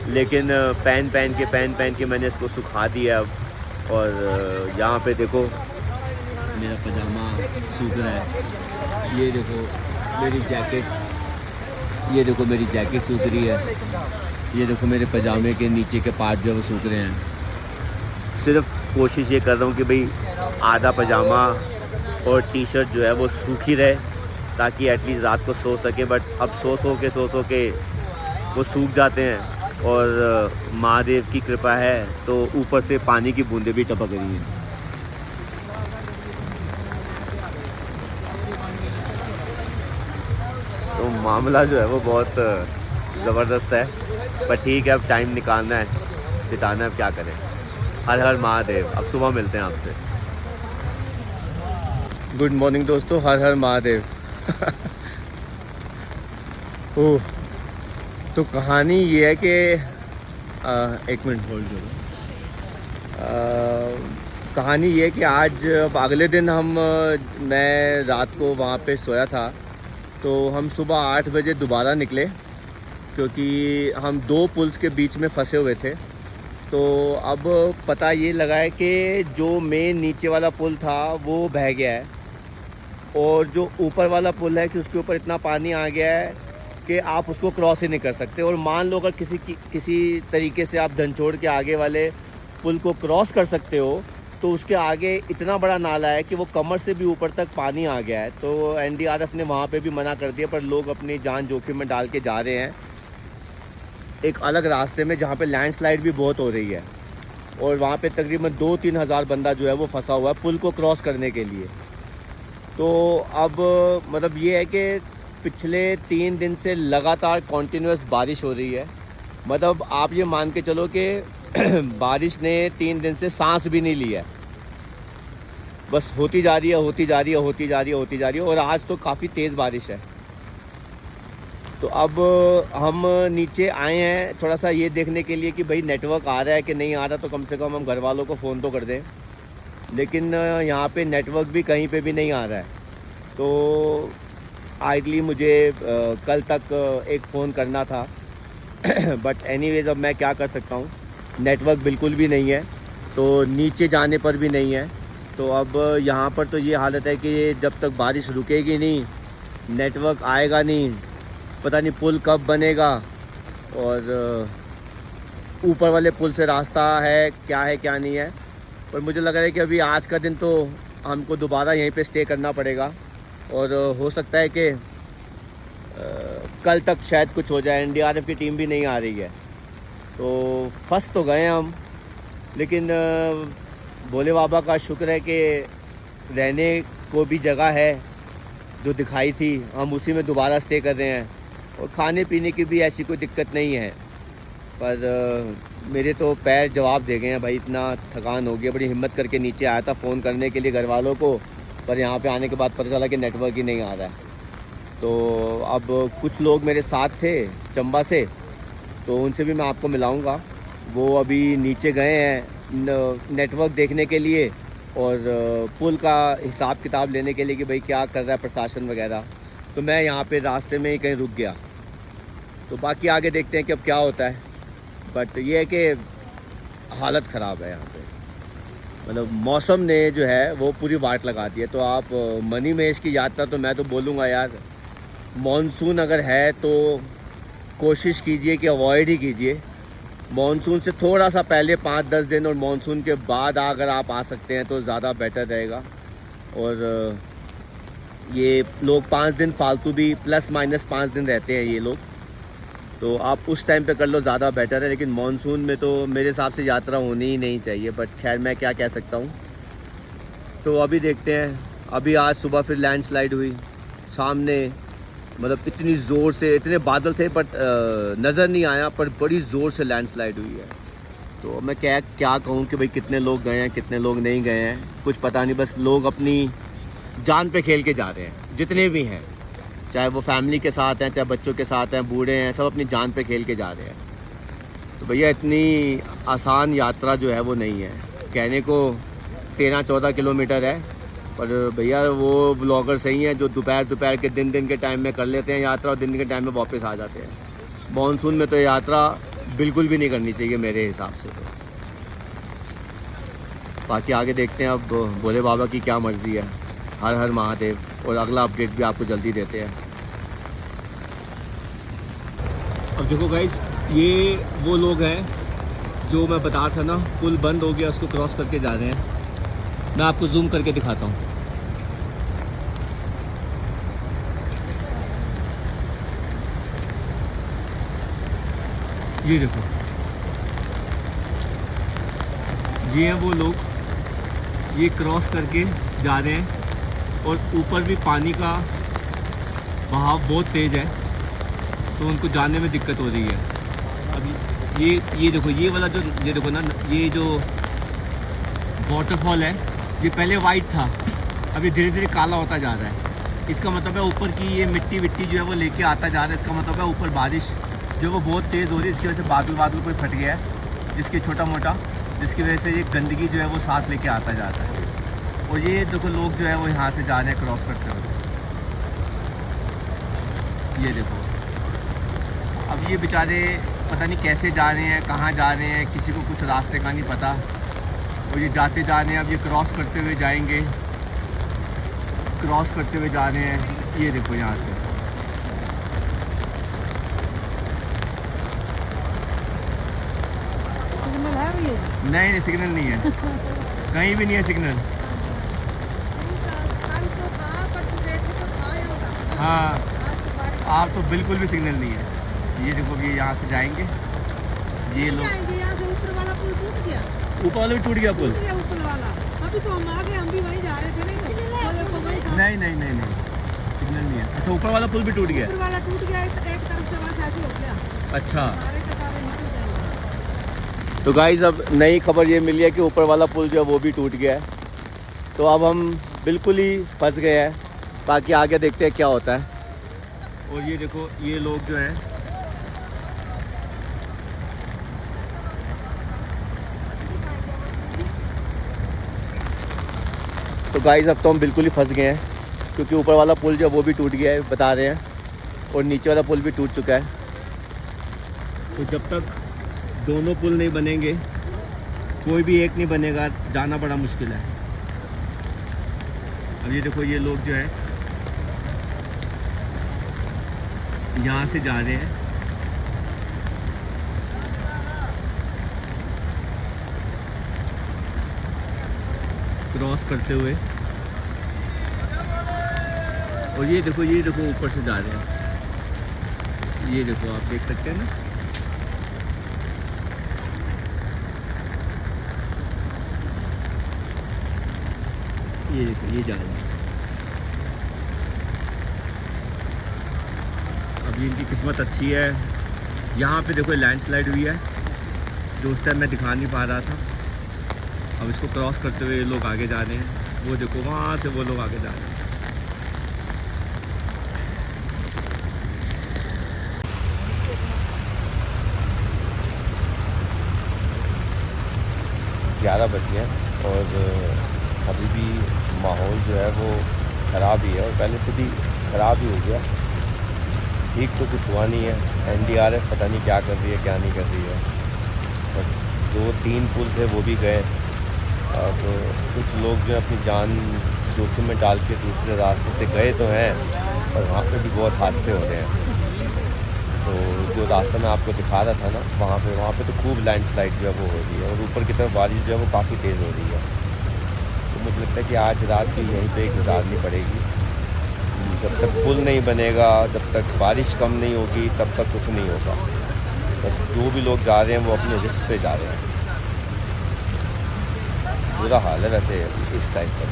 Speaker 1: लेकिन पहन के मैंने इसको सुखा दिया अब। और यहाँ पे देखो मेरा पजामा सूख रहा है, ये देखो मेरी जैकेट, ये देखो मेरी जैकेट सूख रही है, ये देखो मेरे पजामे के नीचे के पार्ट जो है वो सूख रहे हैं। सिर्फ कोशिश ये कर रहा हूँ कि भाई आधा पजामा और टी शर्ट जो है वो सूखी रहे, ताकि एटलीस्ट रात को सो सके। बट अब सो के वो सूख जाते हैं। और महादेव की कृपा है तो ऊपर से पानी की बूंदें भी टपक रही हैं। तो मामला जो है वो बहुत ज़बरदस्त है, पर ठीक है, अब टाइम निकालना है, बिताना है, अब क्या करें। हर हर महादेव। अब सुबह मिलते हैं आपसे। गुड मॉर्निंग दोस्तों, हर हर महादेव। ओह, तो कहानी ये है कि एक मिनट होल्ड करो। कहानी ये है कि आज अब अगले दिन मैं रात को वहाँ पे सोया था, तो हम सुबह 8 बजे दोबारा निकले, क्योंकि हम 2 पुल्स के बीच में फंसे हुए थे। तो अब पता ये लगा है कि जो मेन नीचे वाला पुल था वो बह गया है, और जो ऊपर वाला पुल है कि उसके ऊपर इतना पानी आ गया है कि आप उसको क्रॉस ही नहीं कर सकते। और मान लो अगर किसी तरीके से आप धनचोड़ के आगे वाले पुल को क्रॉस कर सकते हो, तो उसके आगे इतना बड़ा नाला है कि वो कमर से भी ऊपर तक पानी आ गया है। तो एनडीआरएफ ने वहाँ पे भी मना कर दिया, पर लोग अपनी जान जोखिम में डाल के जा रहे हैं एक अलग रास्ते में, जहाँ पे लैंडस्लाइड भी बहुत हो रही है। और वहाँ पे तकरीबन 2-3 हज़ार बंदा जो है वो फंसा हुआ है पुल को क्रॉस करने के लिए। तो अब मतलब ये है कि पिछले 3 दिन से लगातार कॉन्टीन्यूस बारिश हो रही है। मतलब आप ये मान के चलो कि बारिश ने 3 दिन से सांस भी नहीं लिया, बस होती जा रही है। और आज तो काफ़ी तेज़ बारिश है। तो अब हम नीचे आए हैं थोड़ा सा ये देखने के लिए कि भाई नेटवर्क आ रहा है कि नहीं आ रहा, तो कम से कम हम घर वालों को फ़ोन तो कर दें। लेकिन यहाँ पे नेटवर्क भी कहीं पे भी नहीं आ रहा है। तो आइडली मुझे कल तक एक फ़ोन करना था, बट एनीवेज़ अब मैं क्या कर सकता हूँ, नेटवर्क बिल्कुल भी नहीं है, तो नीचे जाने पर भी नहीं है। तो अब यहाँ पर तो ये हालत है कि जब तक बारिश रुकेगी नहीं, नेटवर्क आएगा नहीं, पता नहीं पुल कब बनेगा। और ऊपर वाले पुल से रास्ता है क्या नहीं है। पर मुझे लग रहा है कि अभी आज का दिन तो हमको दोबारा यहीं पे स्टे करना पड़ेगा। और हो सकता है कि कल तक शायद कुछ हो जाए। एनडीआरएफ की टीम भी नहीं आ रही है, तो फंस तो गए हम। लेकिन भोले बाबा का शुक्र है कि रहने को भी जगह है जो दिखाई थी, हम उसी में दोबारा स्टे कर रहे हैं। और खाने पीने की भी ऐसी कोई दिक्कत नहीं है। पर मेरे तो पैर जवाब दे गए हैं भाई, इतना थकान हो गया। बड़ी हिम्मत करके नीचे आया था फ़ोन करने के लिए घर वालों को, पर यहाँ पे आने के बाद पता चला कि नेटवर्क ही नहीं आ रहा है। तो अब कुछ लोग मेरे साथ थे चंबा से, तो उनसे भी मैं आपको मिलाऊंगा। वो अभी नीचे गए हैं नेटवर्क देखने के लिए और पुल का हिसाब किताब लेने के लिए कि भाई क्या कर रहा है प्रशासन वगैरह। तो मैं यहाँ पे रास्ते में ही कहीं रुक गया। तो बाकी आगे देखते हैं कि अब क्या होता है। बट ये है कि हालत ख़राब है यहाँ पे, मतलब मौसम ने जो है वो पूरी वाट लगा दी है। तो आप मनी महेश की यात्रा तो मैं तो बोलूँगा यार, मॉनसून अगर है तो कोशिश कीजिए कि अवॉइड ही कीजिए। मॉनसून से थोड़ा सा पहले 5-10 दिन और मॉनसून के बाद अगर आप आ सकते हैं तो ज़्यादा बेटर रहेगा। और ये लोग 5 दिन फालतू भी प्लस माइनस 5 दिन रहते हैं ये लोग, तो आप उस टाइम पे कर लो, ज़्यादा बेटर है। लेकिन मॉनसून में तो मेरे हिसाब से यात्रा होनी ही नहीं चाहिए। बट खैर मैं क्या कह सकता हूँ। तो अभी देखते हैं। अभी आज सुबह फिर लैंडस्लाइड हुई सामने, मतलब इतनी ज़ोर से, इतने बादल थे बट नज़र नहीं आया, पर बड़ी ज़ोर से लैंडस्लाइड हुई है। तो मैं क्या कहूँ कि भाई कितने लोग गए हैं कितने लोग नहीं गए हैं कुछ पता नहीं। बस लोग अपनी जान पे खेल के जा रहे हैं, जितने भी हैं, चाहे वो फैमिली के साथ हैं, चाहे बच्चों के साथ हैं, बूढ़े हैं, सब अपनी जान पे खेल के जा रहे हैं। तो भैया इतनी आसान यात्रा जो है वो नहीं है। कहने को 13-14 किलोमीटर है, पर भैया वो ब्लॉगर सही हैं जो दोपहर के दिन के टाइम में कर लेते हैं यात्रा और दिन के टाइम में वापस आ जाते हैं। मानसून में तो यात्रा बिल्कुल भी नहीं करनी चाहिए मेरे हिसाब से। तो बाकी आगे देखते हैं अब भोले बाबा की क्या मर्ज़ी है। हर हर महादेव। और अगला अपडेट भी आपको जल्दी देते हैं। अब देखो गाइस, ये वो लोग हैं जो मैं बता था ना, पुल बंद हो गया, उसको क्रॉस करके जा रहे हैं। मैं आपको जूम करके दिखाता हूँ। ये देखो, ये हैं वो लोग, ये क्रॉस करके जा रहे हैं। और ऊपर भी पानी का बहाव बहुत तेज़ है, तो उनको जाने में दिक्कत हो रही है। अभी ये देखो, ये वाला जो, ये देखो ना, ये जो वाटरफॉल है ये पहले वाइट था, अभी धीरे धीरे काला होता जा रहा है। इसका मतलब है ऊपर की ये मिट्टी जो है वो लेके आता जा रहा है। इसका मतलब है ऊपर बारिश जो वो बहुत तेज़ हो रही है, इसकी वजह से बादल कोई फट गया है, जिसकी छोटा मोटा, जिसकी वजह से ये गंदगी जो है वो साथ लेके आता जाता है। और ये देखो लोग जो है वो यहाँ से जा रहे हैं क्रॉस करते हुए। ये देखो, अब ये बेचारे पता नहीं कैसे जा रहे हैं, कहाँ जा रहे हैं, किसी को कुछ रास्ते का नहीं पता। और ये जाते जा रहे हैं, अब ये क्रॉस करते हुए जाएंगे, क्रॉस करते हुए जा रहे हैं। ये देखो यहाँ से
Speaker 3: सिग्नल है भैया जी?
Speaker 1: नहीं, सिग्नल नहीं है। कहीं भी नहीं है सिग्नल। हाँ, आप तो बिल्कुल भी सिग्नल नहीं है। ये देखो, ये यहाँ से जाएंगे, ये लोग
Speaker 3: यहाँ से ऊपर वाला पुल टूट गया,
Speaker 1: ऊपर वाला भी टूट गया पुल।
Speaker 3: ऊपर वाला। अभी तो हम आगे, हम भी वहीं जा रहे थे। नहीं
Speaker 1: नहीं, सिग्नल नहीं है। अच्छा, ऊपर वाला पुल भी टूट गया?
Speaker 3: ऊपर वाला टूट गया, एक तरफ से बस ऐसे हो गया।
Speaker 1: अच्छा,
Speaker 3: सारे के सारे नीचे जाएंगे।
Speaker 1: तो गाइस अब नई खबर ये मिली है कि ऊपर वाला पुल जो है वो भी टूट गया है। तो अब हम बिल्कुल ही फंस गए हैं। बाकी आगे देखते हैं क्या होता है। और ये देखो, ये लोग जो हैं, तो गाइस अब तो हम बिल्कुल ही फंस गए हैं, क्योंकि ऊपर वाला पुल जो है वो भी टूट गया है बता रहे हैं, और नीचे वाला पुल भी टूट चुका है। तो जब तक दोनों पुल नहीं बनेंगे, कोई भी एक नहीं बनेगा, जाना बड़ा मुश्किल है। अब ये देखो ये लोग जो है यहाँ से जा रहे हैं, क्रॉस करते हुए। और ये देखो ऊपर से जा रहे हैं, ये देखो आप देख सकते हैं ना। ये देखो ये जा रहा है। अभी इनकी किस्मत अच्छी है, यहाँ पे देखो लैंडस्लाइड हुई है जो उस टाइम मैं दिखा नहीं पा रहा था। अब इसको क्रॉस करते हुए ये लोग आगे जा रहे हैं, वो देखो वहाँ से वो लोग आगे जा रहे हैं। 11 बज गए और अभी भी माहौल जो है वो ख़राब ही है, और पहले से भी ख़राब ही हो गया। ठीक तो कुछ हुआ नहीं है। NDRF पता नहीं क्या कर रही है क्या नहीं कर रही है। और 2-3 पुल थे वो भी गए। अब कुछ लोग जो अपनी जान जोखिम में डाल के दूसरे रास्ते से गए तो हैं, पर वहाँ पे भी बहुत हादसे हो रहे हैं। तो जो रास्ता मैं आपको दिखा रहा था ना, वहाँ पे तो खूब लैंडस्लाइड जो है वो हो रही है, और ऊपर की तरफ बारिश जो है वो काफ़ी तेज़ हो रही है। तो मुझे लगता है कि आज रात भी यहीं पे गुजारनी पड़ेगी। जब तक पुल नहीं बनेगा, जब तक बारिश कम नहीं होगी, तब तक कुछ नहीं होगा। बस जो भी लोग जा रहे हैं वो अपने रिस्क पे जा रहे हैं। बुरा हाल है वैसे इस टाइम पर।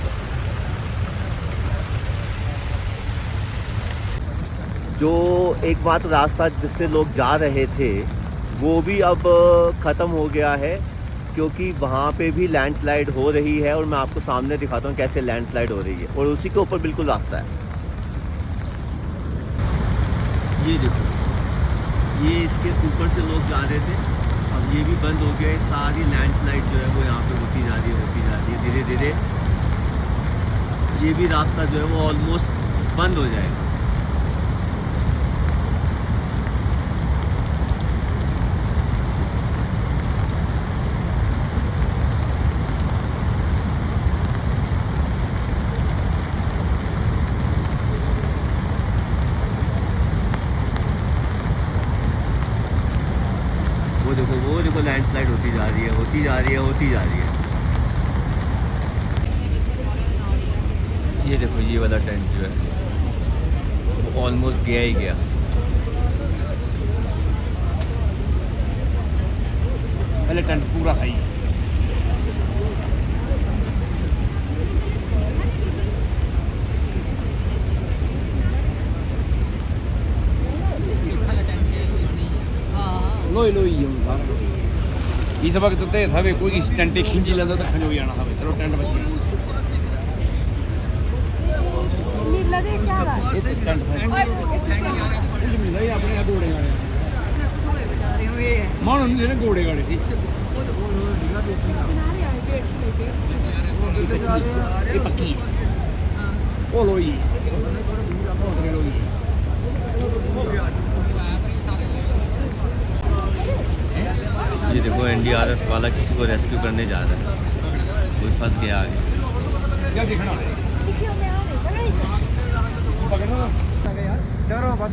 Speaker 1: जो एक बात रास्ता जिससे लोग जा रहे थे वो भी अब ख़त्म हो गया है, क्योंकि वहाँ पे भी लैंडस्लाइड हो रही है। और मैं आपको सामने दिखाता हूँ कैसे लैंडस्लाइड हो रही है, और उसी के ऊपर बिल्कुल रास्ता है। ये देखो, ये इसके ऊपर से लोग जा रहे थे, अब ये भी बंद हो गया है। सारी लैंडस्लाइड जो है वो यहाँ पे होती जा रही है धीरे धीरे। ये भी रास्ता जो है वो ऑलमोस्ट बंद हो जाएगा। वो देखो लैंडस्लाइड होती जा रही है। ये देखो ये वाला टेंट जो है वो ऑलमोस्ट गया ही गया।
Speaker 4: पहले टेंट पूरा खाई। लोई इस वक्त तो सभी कोई टेंट खिंची लेंदा तो खंजो जाना हवे। चलो टेंट बच गया। कुछ मिल रहा है अपने घोड़े गाड़े मानो नहीं देने घोड़े गाड़े थी। ये पक्की ओ लोई
Speaker 1: ये देखो NDRF वाला किसी को रेस्क्यू करने जा रहा है, कोई फंस गया आगे।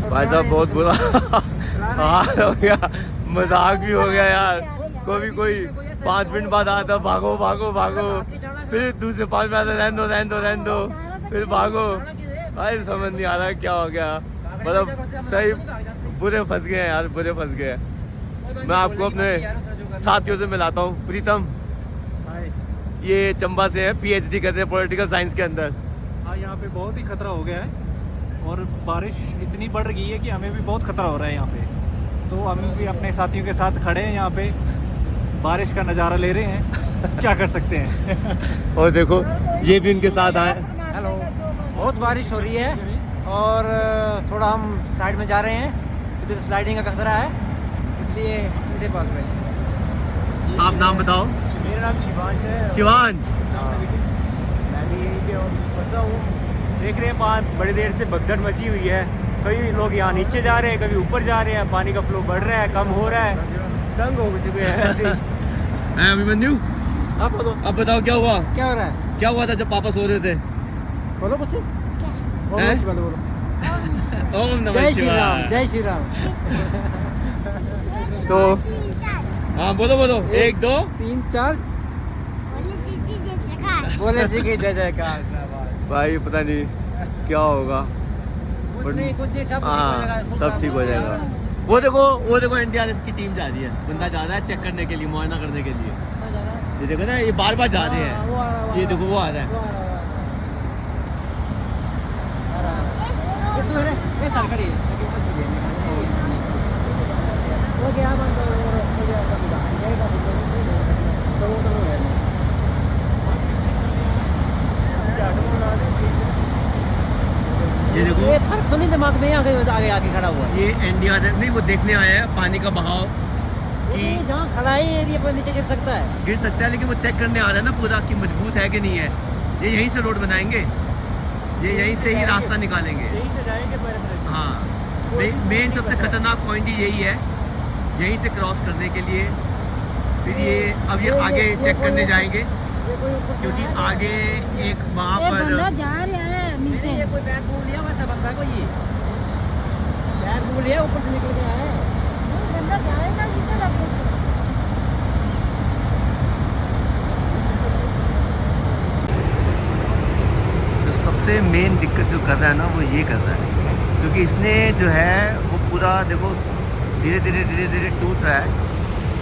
Speaker 1: भाई साहब बहुत बुरा हाल हो गया, मजाक भी हो गया यार। कोई 5 मिनट बाद आता भागो, फिर दूसरे 5 मिनट रहने दो, फिर भागो। भाई समझ नहीं आ रहा क्या हो गया। मतलब सही बुरे फंस गए हैं यार, बुरे फंस गए हैं। मैं आपको अपने साथियों से मिलाता हूँ। प्रीतम ये चंबा से है, PhD करते हैं पॉलिटिकल साइंस के अंदर।
Speaker 4: हाँ, यहाँ पे बहुत ही खतरा हो गया है और बारिश इतनी बढ़ गई है कि हमें भी बहुत खतरा हो रहा है यहाँ पे। तो हम भी अपने साथियों के साथ खड़े हैं यहाँ पे, बारिश का नज़ारा ले रहे हैं। क्या कर सकते हैं।
Speaker 1: और देखो ये भी इनके साथ आए।
Speaker 4: हेलो, बहुत बारिश हो रही है और थोड़ा हम साइड में जा रहे हैं, इधर स्लाइडिंग का खतरा है, इसलिए इनसे बात करें।
Speaker 1: आप नाम बताओ।
Speaker 4: मेरा नाम शिवांश है।
Speaker 1: शिवांश,
Speaker 4: मैं भी यहीं पे फंसा हूँ। देख रहे हैं बड़ी देर से भगदड़ मची हुई है। कई लोग यहाँ नीचे जा रहे हैं, कभी ऊपर जा रहे हैं। पानी का फ्लो बढ़ रहा है, कम हो रहा है, तंग हो चुके हैं ऐसे।
Speaker 1: अभिमन्यु
Speaker 4: आप
Speaker 1: अब बताओ क्या हुआ
Speaker 4: क्या हो रहा है।
Speaker 1: क्या हुआ था जब पापा सो रहे थे।
Speaker 4: बोलो कुछ ओम
Speaker 1: हैं?
Speaker 4: नमः शिवाय बोलो
Speaker 1: ओम नमः
Speaker 4: जय श्री
Speaker 1: शिवाय।
Speaker 4: राम जय श्री राम
Speaker 1: तो हाँ बोलो बोलो 1 2
Speaker 4: 3 4 बोले जी की जय जयकार
Speaker 1: भाई पता नहीं क्या होगा।
Speaker 4: कुछ नहीं सब
Speaker 1: हाँ सब ठीक हो जाएगा। वो देखो एनडीआरएफ की टीम जा रही है, बंदा जा रहा है चेक करने के लिए, मुआयना करने के लिए। ये देखो ना, ये बार बार जा रहे हैं। ये देखो वो आ रहा है। ये देखो
Speaker 4: ये फर्क तो नहीं दिमाग में आगे आगे आगे खड़ा हुआ है।
Speaker 1: ये एनडीआरएफ नहीं, वो देखने आया है पानी का बहाव
Speaker 4: कि
Speaker 1: कि
Speaker 4: जहाँ खड़ा है एरिया पर नीचे गिर सकता है।
Speaker 1: गिर सकता है, लेकिन वो चेक करने आ रहा है ना पूरा कि मजबूत है कि नहीं है। ये यहीं से रोड बनाएंगे, ये यहीं से ही रास्ता निकालेंगे।
Speaker 4: यहीं से जाएंगे पहले तरह से।
Speaker 1: हाँ मेन सबसे खतरनाक पॉइंट ही यही है, यहीं से क्रॉस करने के लिए। फिर ये अब ये आगे चेक करने जाएंगे, क्योंकि आगे एक वहाँ पर
Speaker 3: जा रहा है नीचे।
Speaker 4: ये कोई बैग घूम लिया वैसा बंदा कोई ये बैग घूम लिया ऊपर से निकल गया है।
Speaker 3: बंदा जाएगा नीचे लगे।
Speaker 1: जो सबसे मेन दिक्कत जो कर रहा है ना, वो ये कर रहा है, क्योंकि इसने जो है वो पूरा देखो धीरे धीरे टूट रहा है,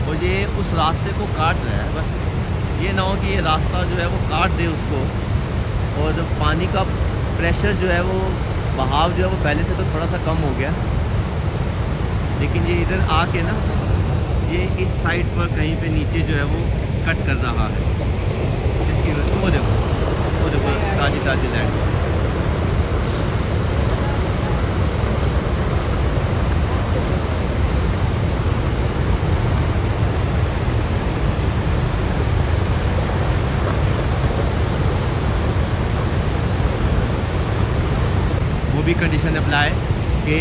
Speaker 1: और ये उस रास्ते को काट रहा है। बस ये ना हो कि ये रास्ता जो है वो काट दे उसको, और पानी का प्रेशर जो है वो बहाव जो है वो पहले से तो थोड़ा सा कम हो गया, लेकिन ये इधर आके ना ये इस साइड पर कहीं पे नीचे जो है वो कट कर रहा है, जिसकी वो देखो ताजी ताजी लैंड। वो भी कंडीशन अप्लाई कि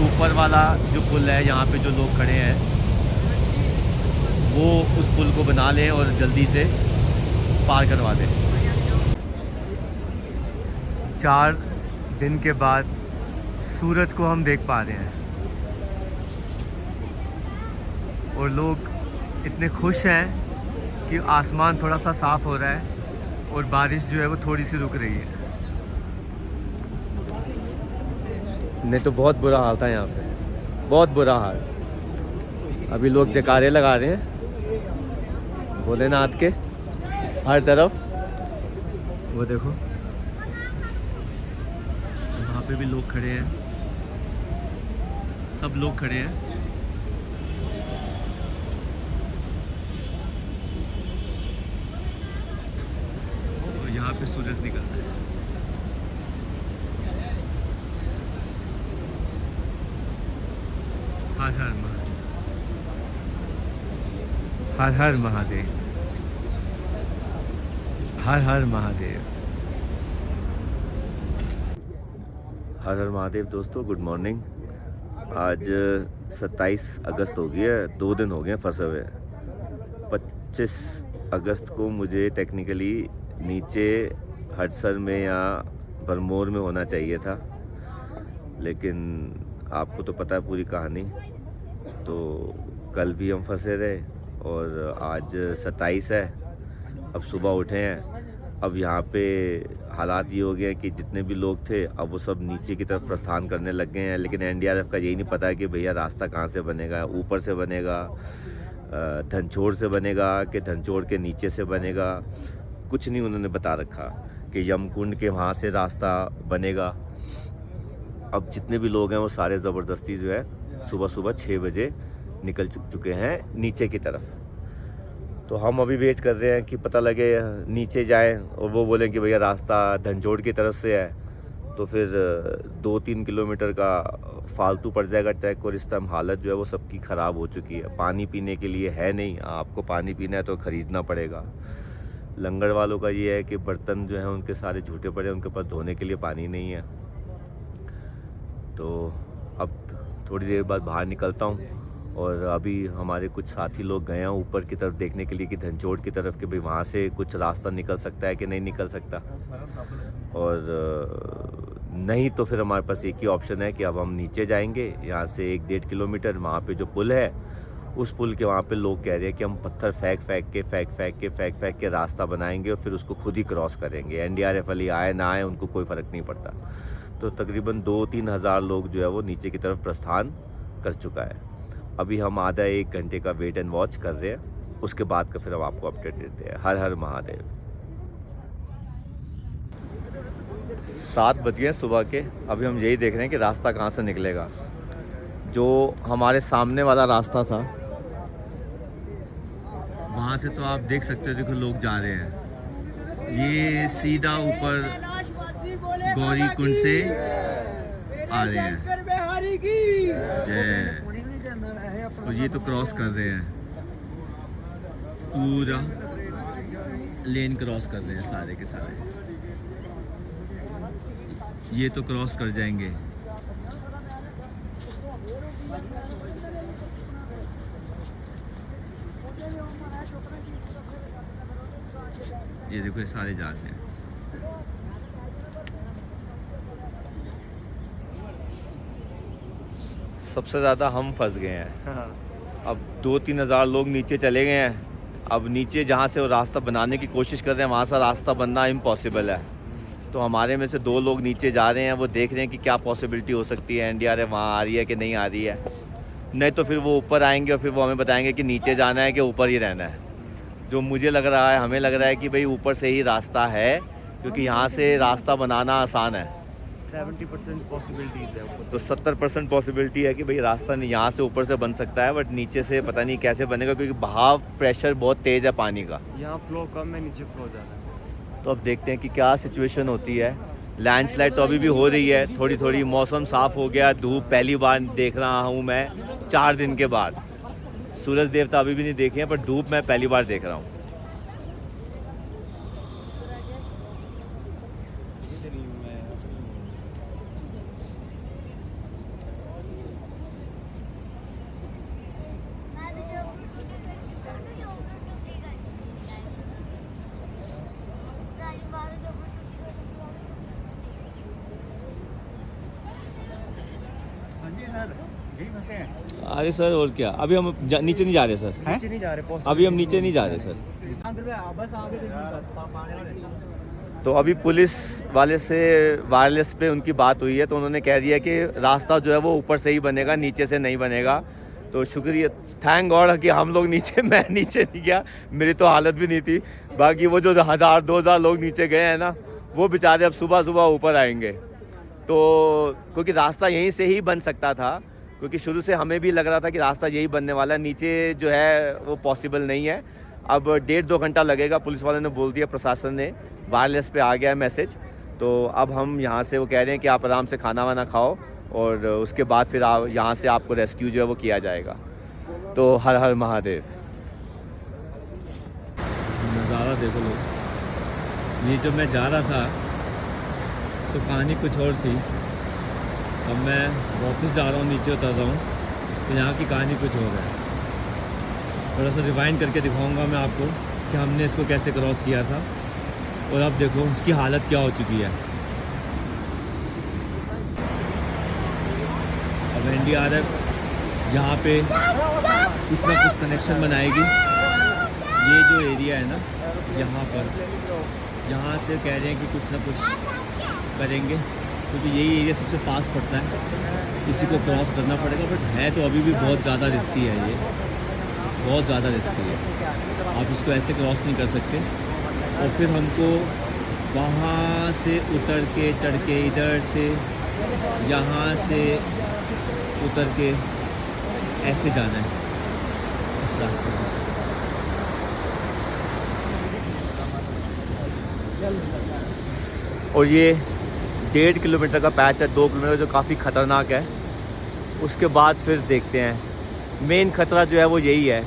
Speaker 1: ऊपर वाला जो पुल है, यहाँ पे जो लोग खड़े हैं वो उस पुल को बना लें और जल्दी से पार करवा दें। 4 दिन के बाद सूरज को हम देख पा रहे हैं, और लोग इतने खुश हैं कि आसमान थोड़ा सा साफ़ हो रहा है और बारिश जो है वो थोड़ी सी रुक रही है। नहीं तो बहुत बुरा हाल था यहाँ पे, बहुत बुरा हाल। अभी लोग जयकारे लगा रहे हैं भोलेनाथ के हर तरफ। वो देखो वहाँ पे भी लोग खड़े हैं, सब लोग खड़े हैं। और यहाँ पे सूरज निकल रहा है। हर हर महादेव, हर हर महादेव, हर हर महादेव, हर हर महादेव। दोस्तों गुड मॉर्निंग। आज 27 अगस्त हो गई है, 2 दिन हो गए फंसे हुए। 25 अगस्त को मुझे टेक्निकली नीचे हडसन में या भरमौर में होना चाहिए था, लेकिन आपको तो पता है पूरी कहानी। तो कल भी हम फंसे रहे, और आज 27 है। अब सुबह उठे हैं, अब यहाँ पे हालात ये हो गए हैं कि जितने भी लोग थे अब वो सब नीचे की तरफ प्रस्थान करने लग गए हैं। लेकिन एनडीआरएफ का यही नहीं पता है कि भैया रास्ता कहाँ से बनेगा, ऊपर से बनेगा, धनचोड़ से बनेगा कि धनचोड़ के नीचे से बनेगा। कुछ नहीं उन्होंने बता रखा कि यमकुंड के वहाँ से रास्ता बनेगा। अब जितने भी लोग हैं वो सारे ज़बरदस्ती जो है सुबह सुबह 6 बजे निकल चुके हैं नीचे की तरफ। तो हम अभी वेट कर रहे हैं कि पता लगे नीचे जाएं और वो बोलें कि भैया रास्ता धनचोड़ की तरफ से है, तो फिर 2-3 किलोमीटर का फालतू पड़ जाएगा ट्रैक। और इस टाइम हालत जो है वो सबकी ख़राब हो चुकी है, पानी पीने के लिए है नहीं। आपको पानी पीना है तो ख़रीदना पड़ेगा। लंगर वालों का ये है कि बर्तन जो हैं उनके सारे झूठे पड़े, उनके पास धोने के लिए पानी नहीं है। तो अब थोड़ी देर बाद बाहर निकलता हूँ और अभी हमारे कुछ साथी लोग गए हैं ऊपर की तरफ देखने के लिए कि धनचोड़ की तरफ कि भाई वहाँ से कुछ रास्ता निकल सकता है कि नहीं निकल सकता। और नहीं तो फिर हमारे पास एक ही ऑप्शन है कि अब हम नीचे जाएंगे यहाँ से 1-1.5 किलोमीटर। वहाँ पे जो पुल है उस पुल के वहाँ पे लोग कह रहे हैं कि हम पत्थर फेंक के रास्ता बनाएंगे और फिर उसको खुद ही क्रॉस करेंगे। एनडीआरएफ वाली आए ना आए उनको कोई फ़र्क नहीं पड़ता। तो तकरीबन 2-3 हज़ार लोग जो है वो नीचे की तरफ प्रस्थान कर चुका है। अभी हम आधा 1 घंटे का वेट एंड वॉच कर रहे हैं, उसके बाद का फिर हम आपको अपडेट देते हैं। हर हर महादेव। 7 बज गए सुबह के। अभी हम यही देख रहे हैं कि रास्ता कहाँ से निकलेगा। जो हमारे सामने वाला रास्ता था वहाँ से तो आप देख सकते हो, देखो लोग जा रहे हैं। ये सीधा ऊपर गौरी कुंड से आ रहे हैं। जय। और ये तो क्रॉस कर रहे हैं, पूरा लेन क्रॉस कर रहे हैं सारे के सारे। ये तो क्रॉस कर जाएंगे। ये देखो ये सारे जा रहे हैं। सबसे ज़्यादा हम फंस गए हैं। अब 2-3 हज़ार लोग नीचे चले गए हैं। अब नीचे जहाँ से वो रास्ता बनाने की कोशिश कर रहे हैं वहाँ से रास्ता बनना इम्पॉसिबल है। तो हमारे में से 2 लोग नीचे जा रहे हैं, वो देख रहे हैं कि क्या पॉसिबिलिटी हो सकती है, एनडीआरएफ वहाँ आ रही है कि नहीं आ रही है। नहीं तो फिर वो ऊपर आएंगे और फिर वो हमें बताएंगे कि नीचे जाना है कि ऊपर ही रहना है। जो मुझे लग रहा है, हमें लग रहा है कि भाई ऊपर से ही रास्ता है, क्योंकि यहाँ से रास्ता बनाना आसान है।
Speaker 5: 70% पॉसिबिलिटीज है।
Speaker 1: तो 70% पॉसिबिलिटी है कि भाई रास्ता नहीं यहाँ से ऊपर से बन सकता है, बट नीचे से पता नहीं कैसे बनेगा, क्योंकि बहाव प्रेशर बहुत तेज़ है पानी का।
Speaker 5: यहाँ फ्लो कम है, नीचे फ्लो ज़्यादा है।
Speaker 1: तो अब देखते हैं कि क्या सिचुएशन होती है। लैंडस्लाइड तो अभी भी हो रही है थोड़ी थोड़ी। मौसम साफ़ हो गया, धूप पहली बार देख रहा हूँ मैं 4 दिन के बाद। सूरज देवता अभी भी नहीं देखे हैं, पर धूप मैं पहली बार देख रहा हूँ। अरे सर और क्या, अभी हम नीचे नहीं जा रहे सर।
Speaker 5: नीचे नहीं जा रहे,
Speaker 1: अभी हम नीचे नहीं जा रहे सर।
Speaker 5: बस आगे
Speaker 1: तो अभी पुलिस वाले से वायरलेस पे उनकी बात हुई है, तो उन्होंने कह दिया कि रास्ता जो है वो ऊपर से ही बनेगा, नीचे से नहीं बनेगा। तो शुक्रिया, थैंक गॉड कि हम लोग नीचे, मैं नीचे नहीं गया, मेरी तो हालत भी नहीं थी। बाकी वो जो 1000-2000 लोग नीचे गए हैं ना, वो बेचारे अब सुबह सुबह ऊपर आएंगे। तो क्योंकि रास्ता यहीं से ही बन सकता था, क्योंकि शुरू से हमें भी लग रहा था कि रास्ता यही बनने वाला है, नीचे जो है वो पॉसिबल नहीं है। अब 1.5-2 घंटा लगेगा, पुलिस वाले ने बोल दिया, प्रशासन ने वायरलेस पे आ गया है मैसेज। तो अब हम यहाँ से, वो कह रहे हैं कि आप आराम से खाना वाना खाओ और उसके बाद फिर यहाँ से आपको रेस्क्यू जो है वो किया जाएगा। तो हर हर महादेव। नज़ारा देखो लोग। ये जब मैं जा रहा था तो कहानी कुछ और थी, अब मैं वापस जा रहा हूँ, नीचे उतर रहा हूँ, तो यहाँ की कहानी कुछ और है। थोड़ा सा रिवाइंड करके दिखाऊंगा मैं आपको कि हमने इसको कैसे क्रॉस किया था, और अब देखो इसकी हालत क्या हो चुकी है। अब एनडीआरएफ यहाँ पे कुछ ना कुछ कनेक्शन बनाएगी। ये जो एरिया है ना, यहाँ पर, यहाँ से कह रहे हैं कि कुछ ना कुछ करेंगे, क्योंकि यही एरिया सबसे पास पड़ता है, किसी को क्रॉस करना पड़ेगा। बट है तो अभी भी बहुत ज़्यादा रिस्की है, ये बहुत ज़्यादा रिस्की है। आप इसको ऐसे क्रॉस नहीं कर सकते। और फिर हमको वहाँ से उतर के, चढ़ के, इधर से, यहाँ से उतर के ऐसे जाना है इस रास्ते पर। और ये 1.5 किलोमीटर का पैच है, 2 किलोमीटर जो काफ़ी ख़तरनाक है। उसके बाद फिर देखते हैं। मेन ख़तरा जो है वो यही है,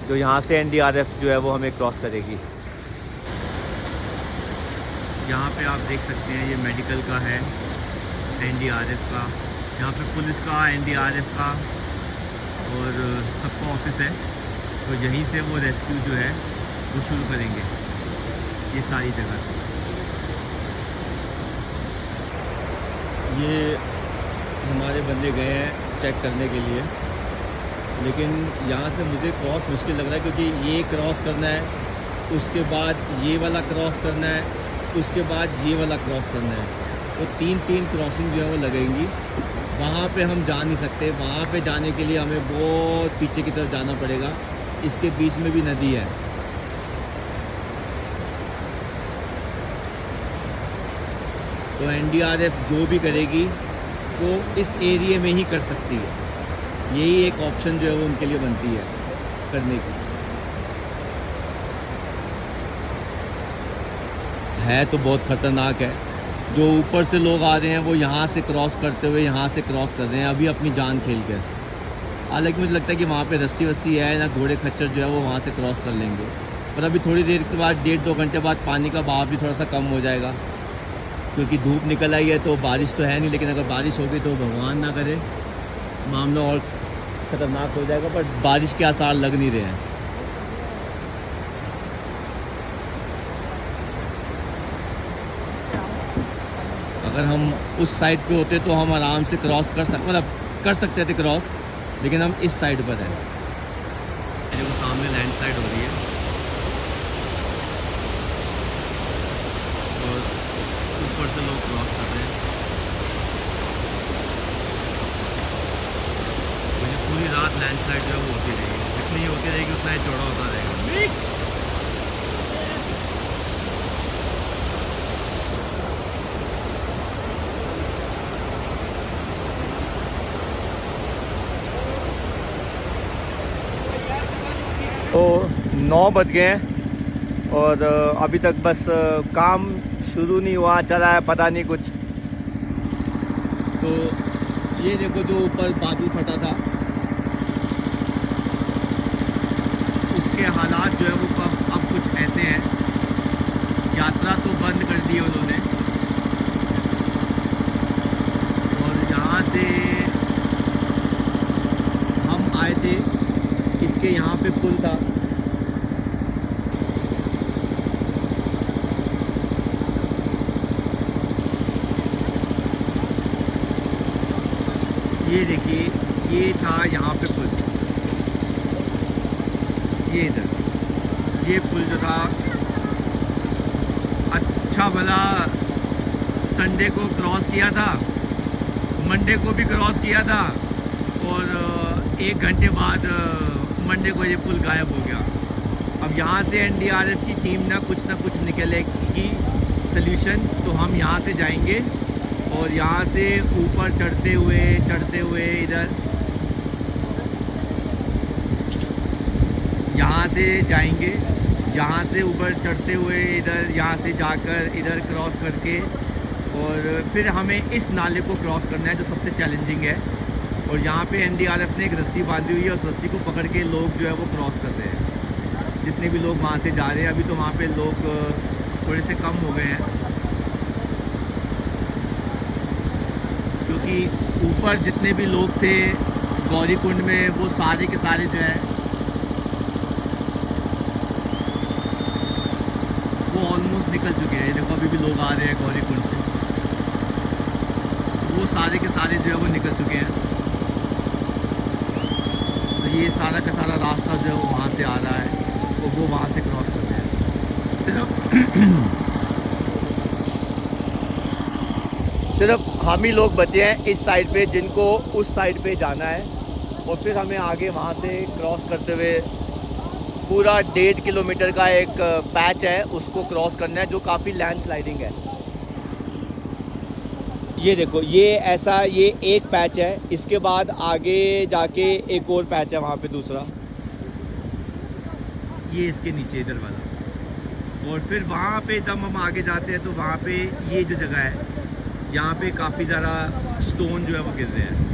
Speaker 1: जो यहाँ से एनडीआरएफ जो है वो हमें क्रॉस करेगी। यहाँ पे आप देख सकते हैं ये मेडिकल का है, एनडीआरएफ का, यहाँ पे पुलिस का, एनडीआरएफ का और सबका ऑफिस है, तो यहीं से वो रेस्क्यू जो है वो शुरू करेंगे, ये सारी जगह से। ये हमारे बंदे गए हैं चेक करने के लिए, लेकिन यहाँ से मुझे क्रॉस मुश्किल लग रहा है, क्योंकि ये क्रॉस करना है, उसके बाद ये वाला क्रॉस करना है, उसके बाद ये वाला क्रॉस करना है, तो तीन क्रॉसिंग जो है वो लगेंगी। वहाँ पे हम जा नहीं सकते, वहाँ पे जाने के लिए हमें बहुत पीछे की तरफ जाना पड़ेगा, इसके बीच में भी नदी है। तो एनडीआरएफ जो भी करेगी तो इस एरिया में ही कर सकती है, यही एक ऑप्शन जो है वो उनके लिए बनती है करने की। है तो बहुत ख़तरनाक है, जो ऊपर से लोग आ रहे हैं वो यहाँ से क्रॉस करते हुए यहाँ से क्रॉस कर रहे हैं अभी अपनी जान खेल कर। हालांकि मुझे लगता है कि वहाँ पे रस्सी वस्सी है ना, घोड़े खच्चर जो है वो वहाँ से क्रॉस कर लेंगे, पर अभी थोड़ी देर के बाद 1.5-2 घंटे बाद पानी का बहाव भी थोड़ा सा कम हो जाएगा, क्योंकि धूप निकल आई है। तो बारिश तो है नहीं, लेकिन अगर बारिश होगी तो भगवान ना करे मामला और ख़तरनाक हो जाएगा, पर बारिश के आसार लग नहीं रहे हैं। अगर हम उस साइड पे होते तो हम आराम से क्रॉस कर सकते थे क्रॉस, लेकिन हम इस साइड पर हैं। देखो सामने लैंड स्लाइड हो रही है और ऊपर से लोग क्रॉस कर रहे हैं। तो ये पूरी रात लैंड स्लाइड जो है वो होती रहेगी, जितनी होती रहेगी उतना ही चौड़ा होता रहेगा। तो 9 बज गए हैं और अभी तक बस काम शुरू नहीं हुआ, चला है पता नहीं कुछ। तो ये देखो जो ऊपर बादल फटा था उसके हालात जो है वो अब कुछ ऐसे हैं। यात्रा तो बंद कर दी है उन्होंने, और यहाँ से हम आए थे, इसके यहाँ पे पुल था, ये देखिए ये था यहाँ पे पुल, ये इधर ये पुल जो था अच्छा भला संडे को क्रॉस किया था, मंडे को भी क्रॉस किया था, और 1 घंटे बाद मंडे को ये पुल गायब हो गया। अब यहाँ से एनडीआरएफ की टीम ना कुछ निकलेगी सल्यूशन, तो हम यहाँ से जाएंगे और यहाँ से ऊपर चढ़ते हुए इधर यहाँ से जाएंगे, यहाँ से ऊपर चढ़ते हुए इधर यहाँ से जाकर इधर क्रॉस करके, और फिर हमें इस नाले को क्रॉस करना है जो सबसे चैलेंजिंग है। और यहाँ पे एनडीआरएफ ने एक रस्सी बांधी हुई है, उस रस्सी को पकड़ के लोग जो है वो क्रॉस कर रहे हैं, जितने भी लोग वहाँ से जा रहे हैं। अभी तो वहाँ पे लोग थोड़े से कम हो गए हैं, क्योंकि ऊपर जितने भी लोग थे गौरीकुंड में वो सारे के सारे जो है वो ऑलमोस्ट निकल चुके हैं। देखो अभी भी लोग आ रहे हैं गौरीकुंड से, वो सारे के सारे जो है वो निकल चुके हैं। तो ये सारा का सारा रास्ता जो है वो वहाँ से आ रहा है, तो वो वहाँ से क्रॉस कर रहे हैं। सिर्फ हम ही लोग बचे हैं इस साइड पे जिनको उस साइड पे जाना है, और फिर हमें आगे वहाँ से क्रॉस करते हुए पूरा 1.5 किलोमीटर का एक पैच है, उसको क्रॉस करना है जो काफ़ी लैंडस्लाइडिंग है। ये देखो ये ऐसा ये एक पैच है, इसके बाद आगे जाके एक और पैच है वहाँ पे दूसरा, ये इसके नीचे इधर वाला। और फिर वहाँ पे जब हम आगे जाते हैं तो वहाँ पे ये जो जगह है यहाँ पे काफ़ी ज़्यादा स्टोन जो है वो गिर रहे हैं।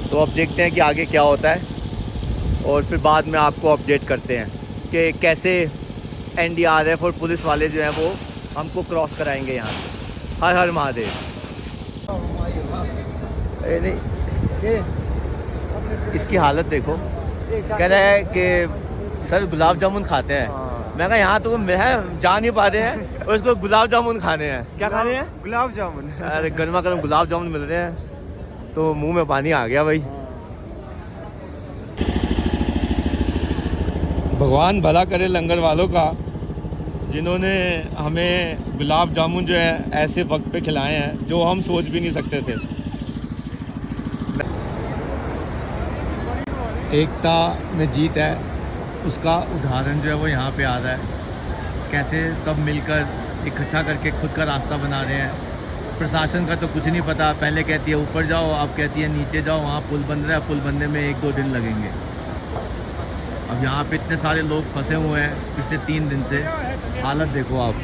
Speaker 1: तो अब देखते हैं कि आगे क्या होता है, और फिर बाद में आपको अपडेट करते हैं कि कैसे एनडीआरएफ और पुलिस वाले जो हैं वो हमको क्रॉस कराएंगे यहाँ से। हर हर महादेव। ए नहीं, इसकी हालत देखो, कह रहा है कि सर गुलाब जामुन खाते हैं। मैं कहा यहाँ तो है जा नहीं पा रहे हैं और इसको गुलाब जामुन खाने हैं। क्या खाने हैं?
Speaker 5: गुलाब जामुन।
Speaker 1: अरे गर्मा गर्म गुलाब जामुन मिल रहे हैं तो मुंह में पानी आ गया भाई। भगवान भला करे लंगर वालों का, जिन्होंने हमें गुलाब जामुन जो है ऐसे वक्त पे खिलाए हैं जो हम सोच भी नहीं सकते थे। एकता में जीत है, उसका उदाहरण जो है वो यहाँ पे आ रहा है। कैसे सब मिलकर इकट्ठा करके खुद का रास्ता बना रहे हैं। प्रशासन का तो कुछ नहीं पता, पहले कहती है ऊपर जाओ, अब कहती है नीचे जाओ, वहाँ पुल बन रहा है, पुल बनने में 1-2 दिन लगेंगे। अब यहाँ पे इतने सारे लोग फंसे हुए हैं पिछले 3 दिन से, हालत देखो आप।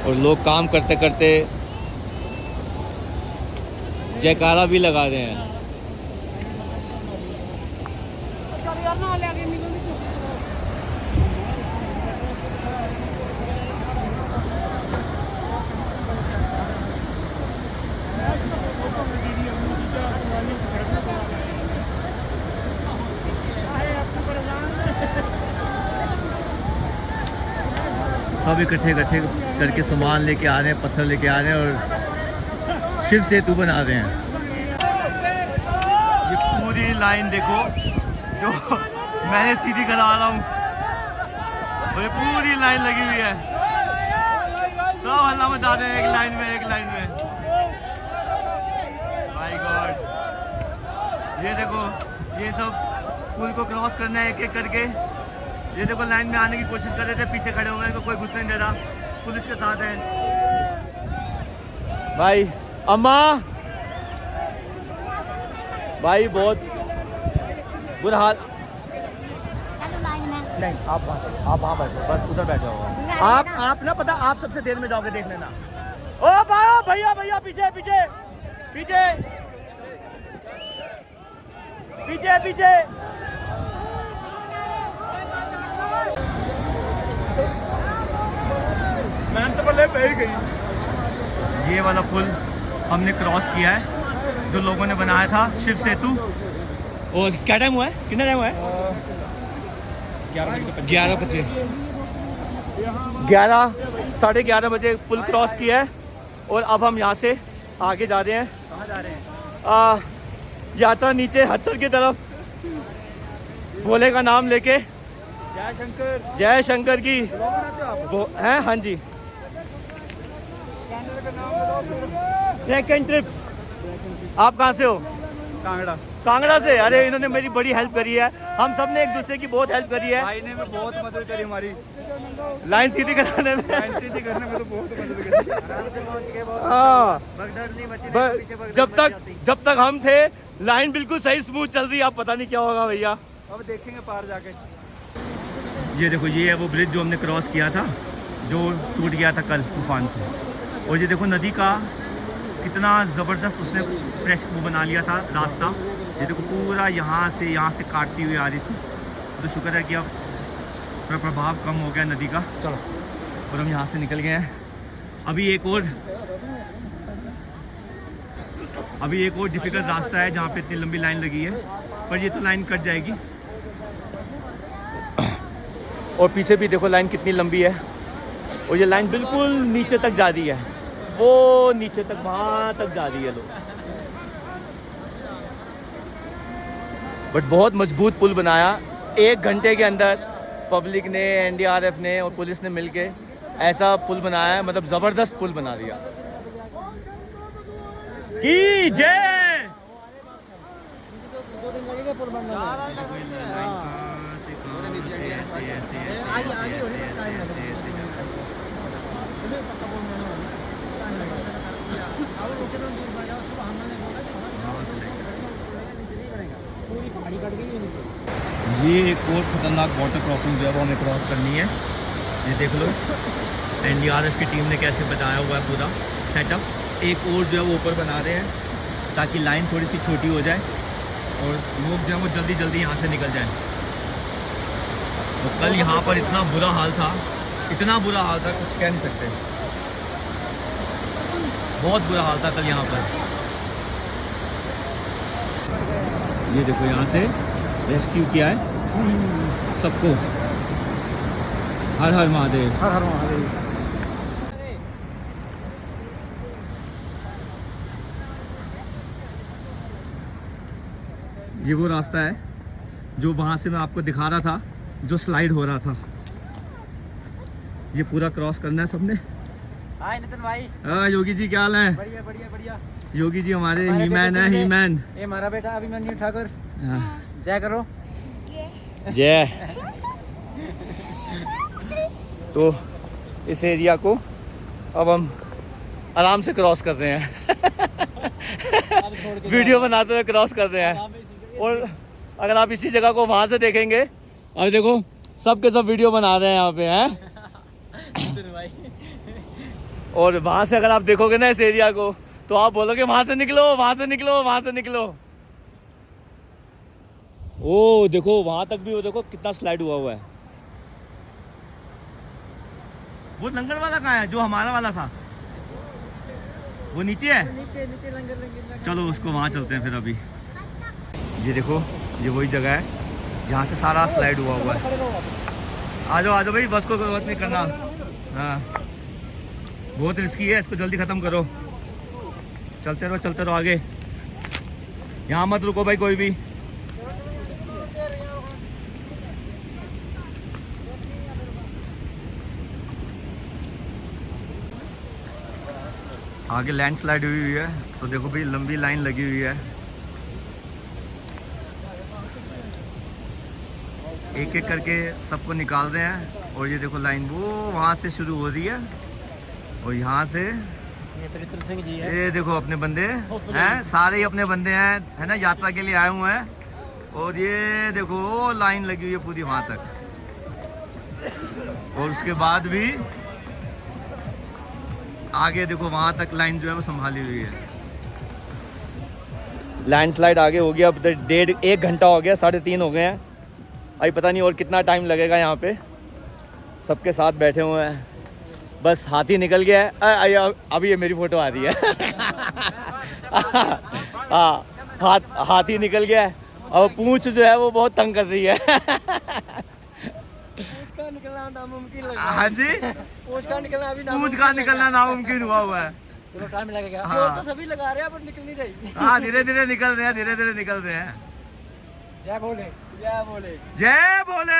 Speaker 1: और लोग काम करते करते जयकारा भी लगा रहे हैं। सब इकट्ठे करके सामान लेके आ रहे हैं, पत्थर लेके आ रहे हैं और शिव सेतु बना रहे हैं। ये पूरी लाइन देखो जो मैंने सीधी करा रहा हूँ, और ये पूरी लाइन लगी हुई है। सब हल्ला मचा रहे हैं एक लाइन में। माय गॉड, ये देखो, ये सब पुल को क्रॉस करना है एक करके। ये देखो लाइन में आने की कोशिश कर रहे थे, पीछे खड़े हुए हैं, इनको कोई घुसने नहीं दे रहा, पुलिस के साथ है भाई। अम्मा भाई बहुत बुरा हाल। नहीं आप वहाँ बैठो, बस उधर बैठ जाओ आप ना, पता आप सबसे देर में जाओगे, देख लेना। ओ भैया पीछे पीछे पीछे पीछे पीछे। मैंने तो पहले पे ही गई। ये वाला पुल हमने क्रॉस किया है, जो लोगों ने बनाया था, शिव सेतु। और क्या टाइम हुआ है, कितना टाइम हुआ है? 11:25 11:30 बजे पुल क्रॉस किया है। और अब हम यहाँ से आगे जा रहे हैं। कहाँ जा रहे हैं? यात्रा नीचे हदसर की तरफ, भोले का नाम लेके। जय शंकर की है। हाँ जी, ट्रैक एंड ट्रिप्स। आप कहाँ से हो? कांगड़ा से। अरे इन्होंने मेरी बड़ी हेल्प करी है, हम सब ने एक दूसरे की बहुत हेल्प करी है।
Speaker 5: भाई ने बहुत मदद करी हमारी,
Speaker 1: लाइन सीधी कराने में।
Speaker 5: तो बहुत मदद करी।
Speaker 1: हाँ,
Speaker 5: तो
Speaker 1: जब तक हम थे लाइन बिल्कुल सही स्मूथ चल रही है। अब पता नहीं क्या होगा भैया,
Speaker 5: अब देखेंगे पार जाके।
Speaker 1: ये देखो, ये है वो ब्रिज जो हमने क्रॉस किया था, जो टूट गया था कल तूफान से। और ये देखो नदी का कितना ज़बरदस्त उसने फ्रेश वो बना लिया था रास्ता। ये देखो पूरा यहाँ से काटती हुई आ रही थी। तो शुक्र है कि अब थोड़ा प्रभाव कम हो गया नदी का। चलो, और हम यहाँ से निकल गए हैं। अभी एक और डिफ़िकल्ट रास्ता है जहाँ पे इतनी लंबी लाइन लगी है, पर ये तो लाइन कट जाएगी। और पीछे भी देखो लाइन कितनी लंबी है, और ये लाइन बिल्कुल नीचे तक जा रही है, वो नीचे तक, वहाँ तक जा रही है लोग। बट बहुत मजबूत पुल बनाया। 1 घंटे के अंदर पब्लिक ने, एनडीआरएफ ने और पुलिस ने मिलके ऐसा पुल बनाया है, मतलब ज़बरदस्त पुल बना दिया। की जय। ये एक और खतरनाक वाटर क्रॉसिंग जो है वो हमें क्रॉस करनी है। ये देख लो, NDRF की टीम ने कैसे बनाया हुआ है पूरा सेटअप। एक और जो है वो ऊपर बना रहे हैं ताकि लाइन थोड़ी सी छोटी हो जाए और लोग जो है वो जल्दी जल्दी यहाँ से निकल जाएं। तो कल यहाँ पर इतना बुरा हाल था, इतना बुरा हाल था कुछ कह नहीं सकते, बहुत बुरा हाल था कल यहाँ पर। ये देखो यहाँ से रेस्क्यू किया है सबको। हर हर महादेव।
Speaker 5: हर हर महादेव।
Speaker 1: ये वो रास्ता है जो वहाँ से मैं आपको दिखा रहा था, जो स्लाइड हो रहा था। ये पूरा क्रॉस करना है सबने।
Speaker 5: हाय नितिन भाई।
Speaker 1: योगी जी क्या हाल है?
Speaker 5: बढ़िया बढ़िया बढ़िया।
Speaker 1: योगी जी हमारे हीमैन है, हीमैन।
Speaker 5: ये हमारा बेटा अभिमन्यु ठाकुर। जय करो।
Speaker 1: जय। तो इस एरिया को अब हम आराम से क्रॉस कर रहे हैं। वीडियो बनाते हुए क्रॉस कर रहे हैं। और अगर आप इसी जगह को वहाँ से देखेंगे, और देखो सब के सब वीडियो बना रहे हैं यहाँ पे हैं। और वहाँ से अगर आप देखोगे ना इस एरिया को, तो आप बोलोगे वहाँ से निकलो, वहाँ से निकलो, वहाँ से निकलो। ओ देखो वहाँ तक भी, वो देखो कितना स्लाइड हुआ है। वो लंगर वाला कहाँ है जो हमारा वाला था? वो नीचे है।
Speaker 5: नीचे नीचे लंगर।
Speaker 1: चलो उसको वहाँ चलते हैं फिर अभी। ये देखो ये वही जगह है जहाँ से सारा स्लाइड हुआ है। आ जाओ भाई, बस को गलत नहीं करना। हाँ बहुत रिस्की है, इसको जल्दी ख़त्म करो। चलते रहो आगे, यहाँ मत रुको भाई कोई भी। आगे लैंडस्लाइड हुई है, तो देखो भाई लंबी लाइन लगी हुई है। एक एक करके सबको निकाल रहे हैं। और ये देखो लाइन वो वहाँ से शुरू हो रही है और यहाँ से
Speaker 5: ये त्रिपुर सिंह जी है।
Speaker 1: ये देखो अपने बंदे हैं, सारे ही अपने बंदे हैं, है ना, यात्रा के लिए आए हुए हैं। और ये देखो लाइन लगी हुई है पूरी वहाँ तक। और उसके बाद भी आगे देखो वहाँ तक लाइन जो है वो संभाली हुई है। लैंडस्लाइड आगे हो गया, अब 1.5 घंटा हो गया, 3:30 हो गए हैं। अभी पता नहीं और कितना टाइम लगेगा। यहाँ पे सबके साथ बैठे हुए हैं, बस हाथी निकल गया है। अभी ये मेरी फ़ोटो आ रही है। हाँ हाथी निकल गया है। अब पूंछ जो है वो बहुत तंग कर रही है।
Speaker 5: पूंछ का निकलना नामुमकिन लग रहा है।
Speaker 1: हाँ जी,
Speaker 5: पूंछ का निकलना अभी
Speaker 1: पूंछ का निकलना नामुमकिन हुआ है।
Speaker 5: चलो टाइम लगेगा।
Speaker 1: हाँ।
Speaker 5: जोर तो सभी लगा रहे हैं पर निकल नहीं रही।
Speaker 1: हाँ धीरे धीरे निकल रहे हैं, धीरे धीरे निकल रहे हैं।
Speaker 5: जय भोले। जय भोले।
Speaker 1: जय बोले।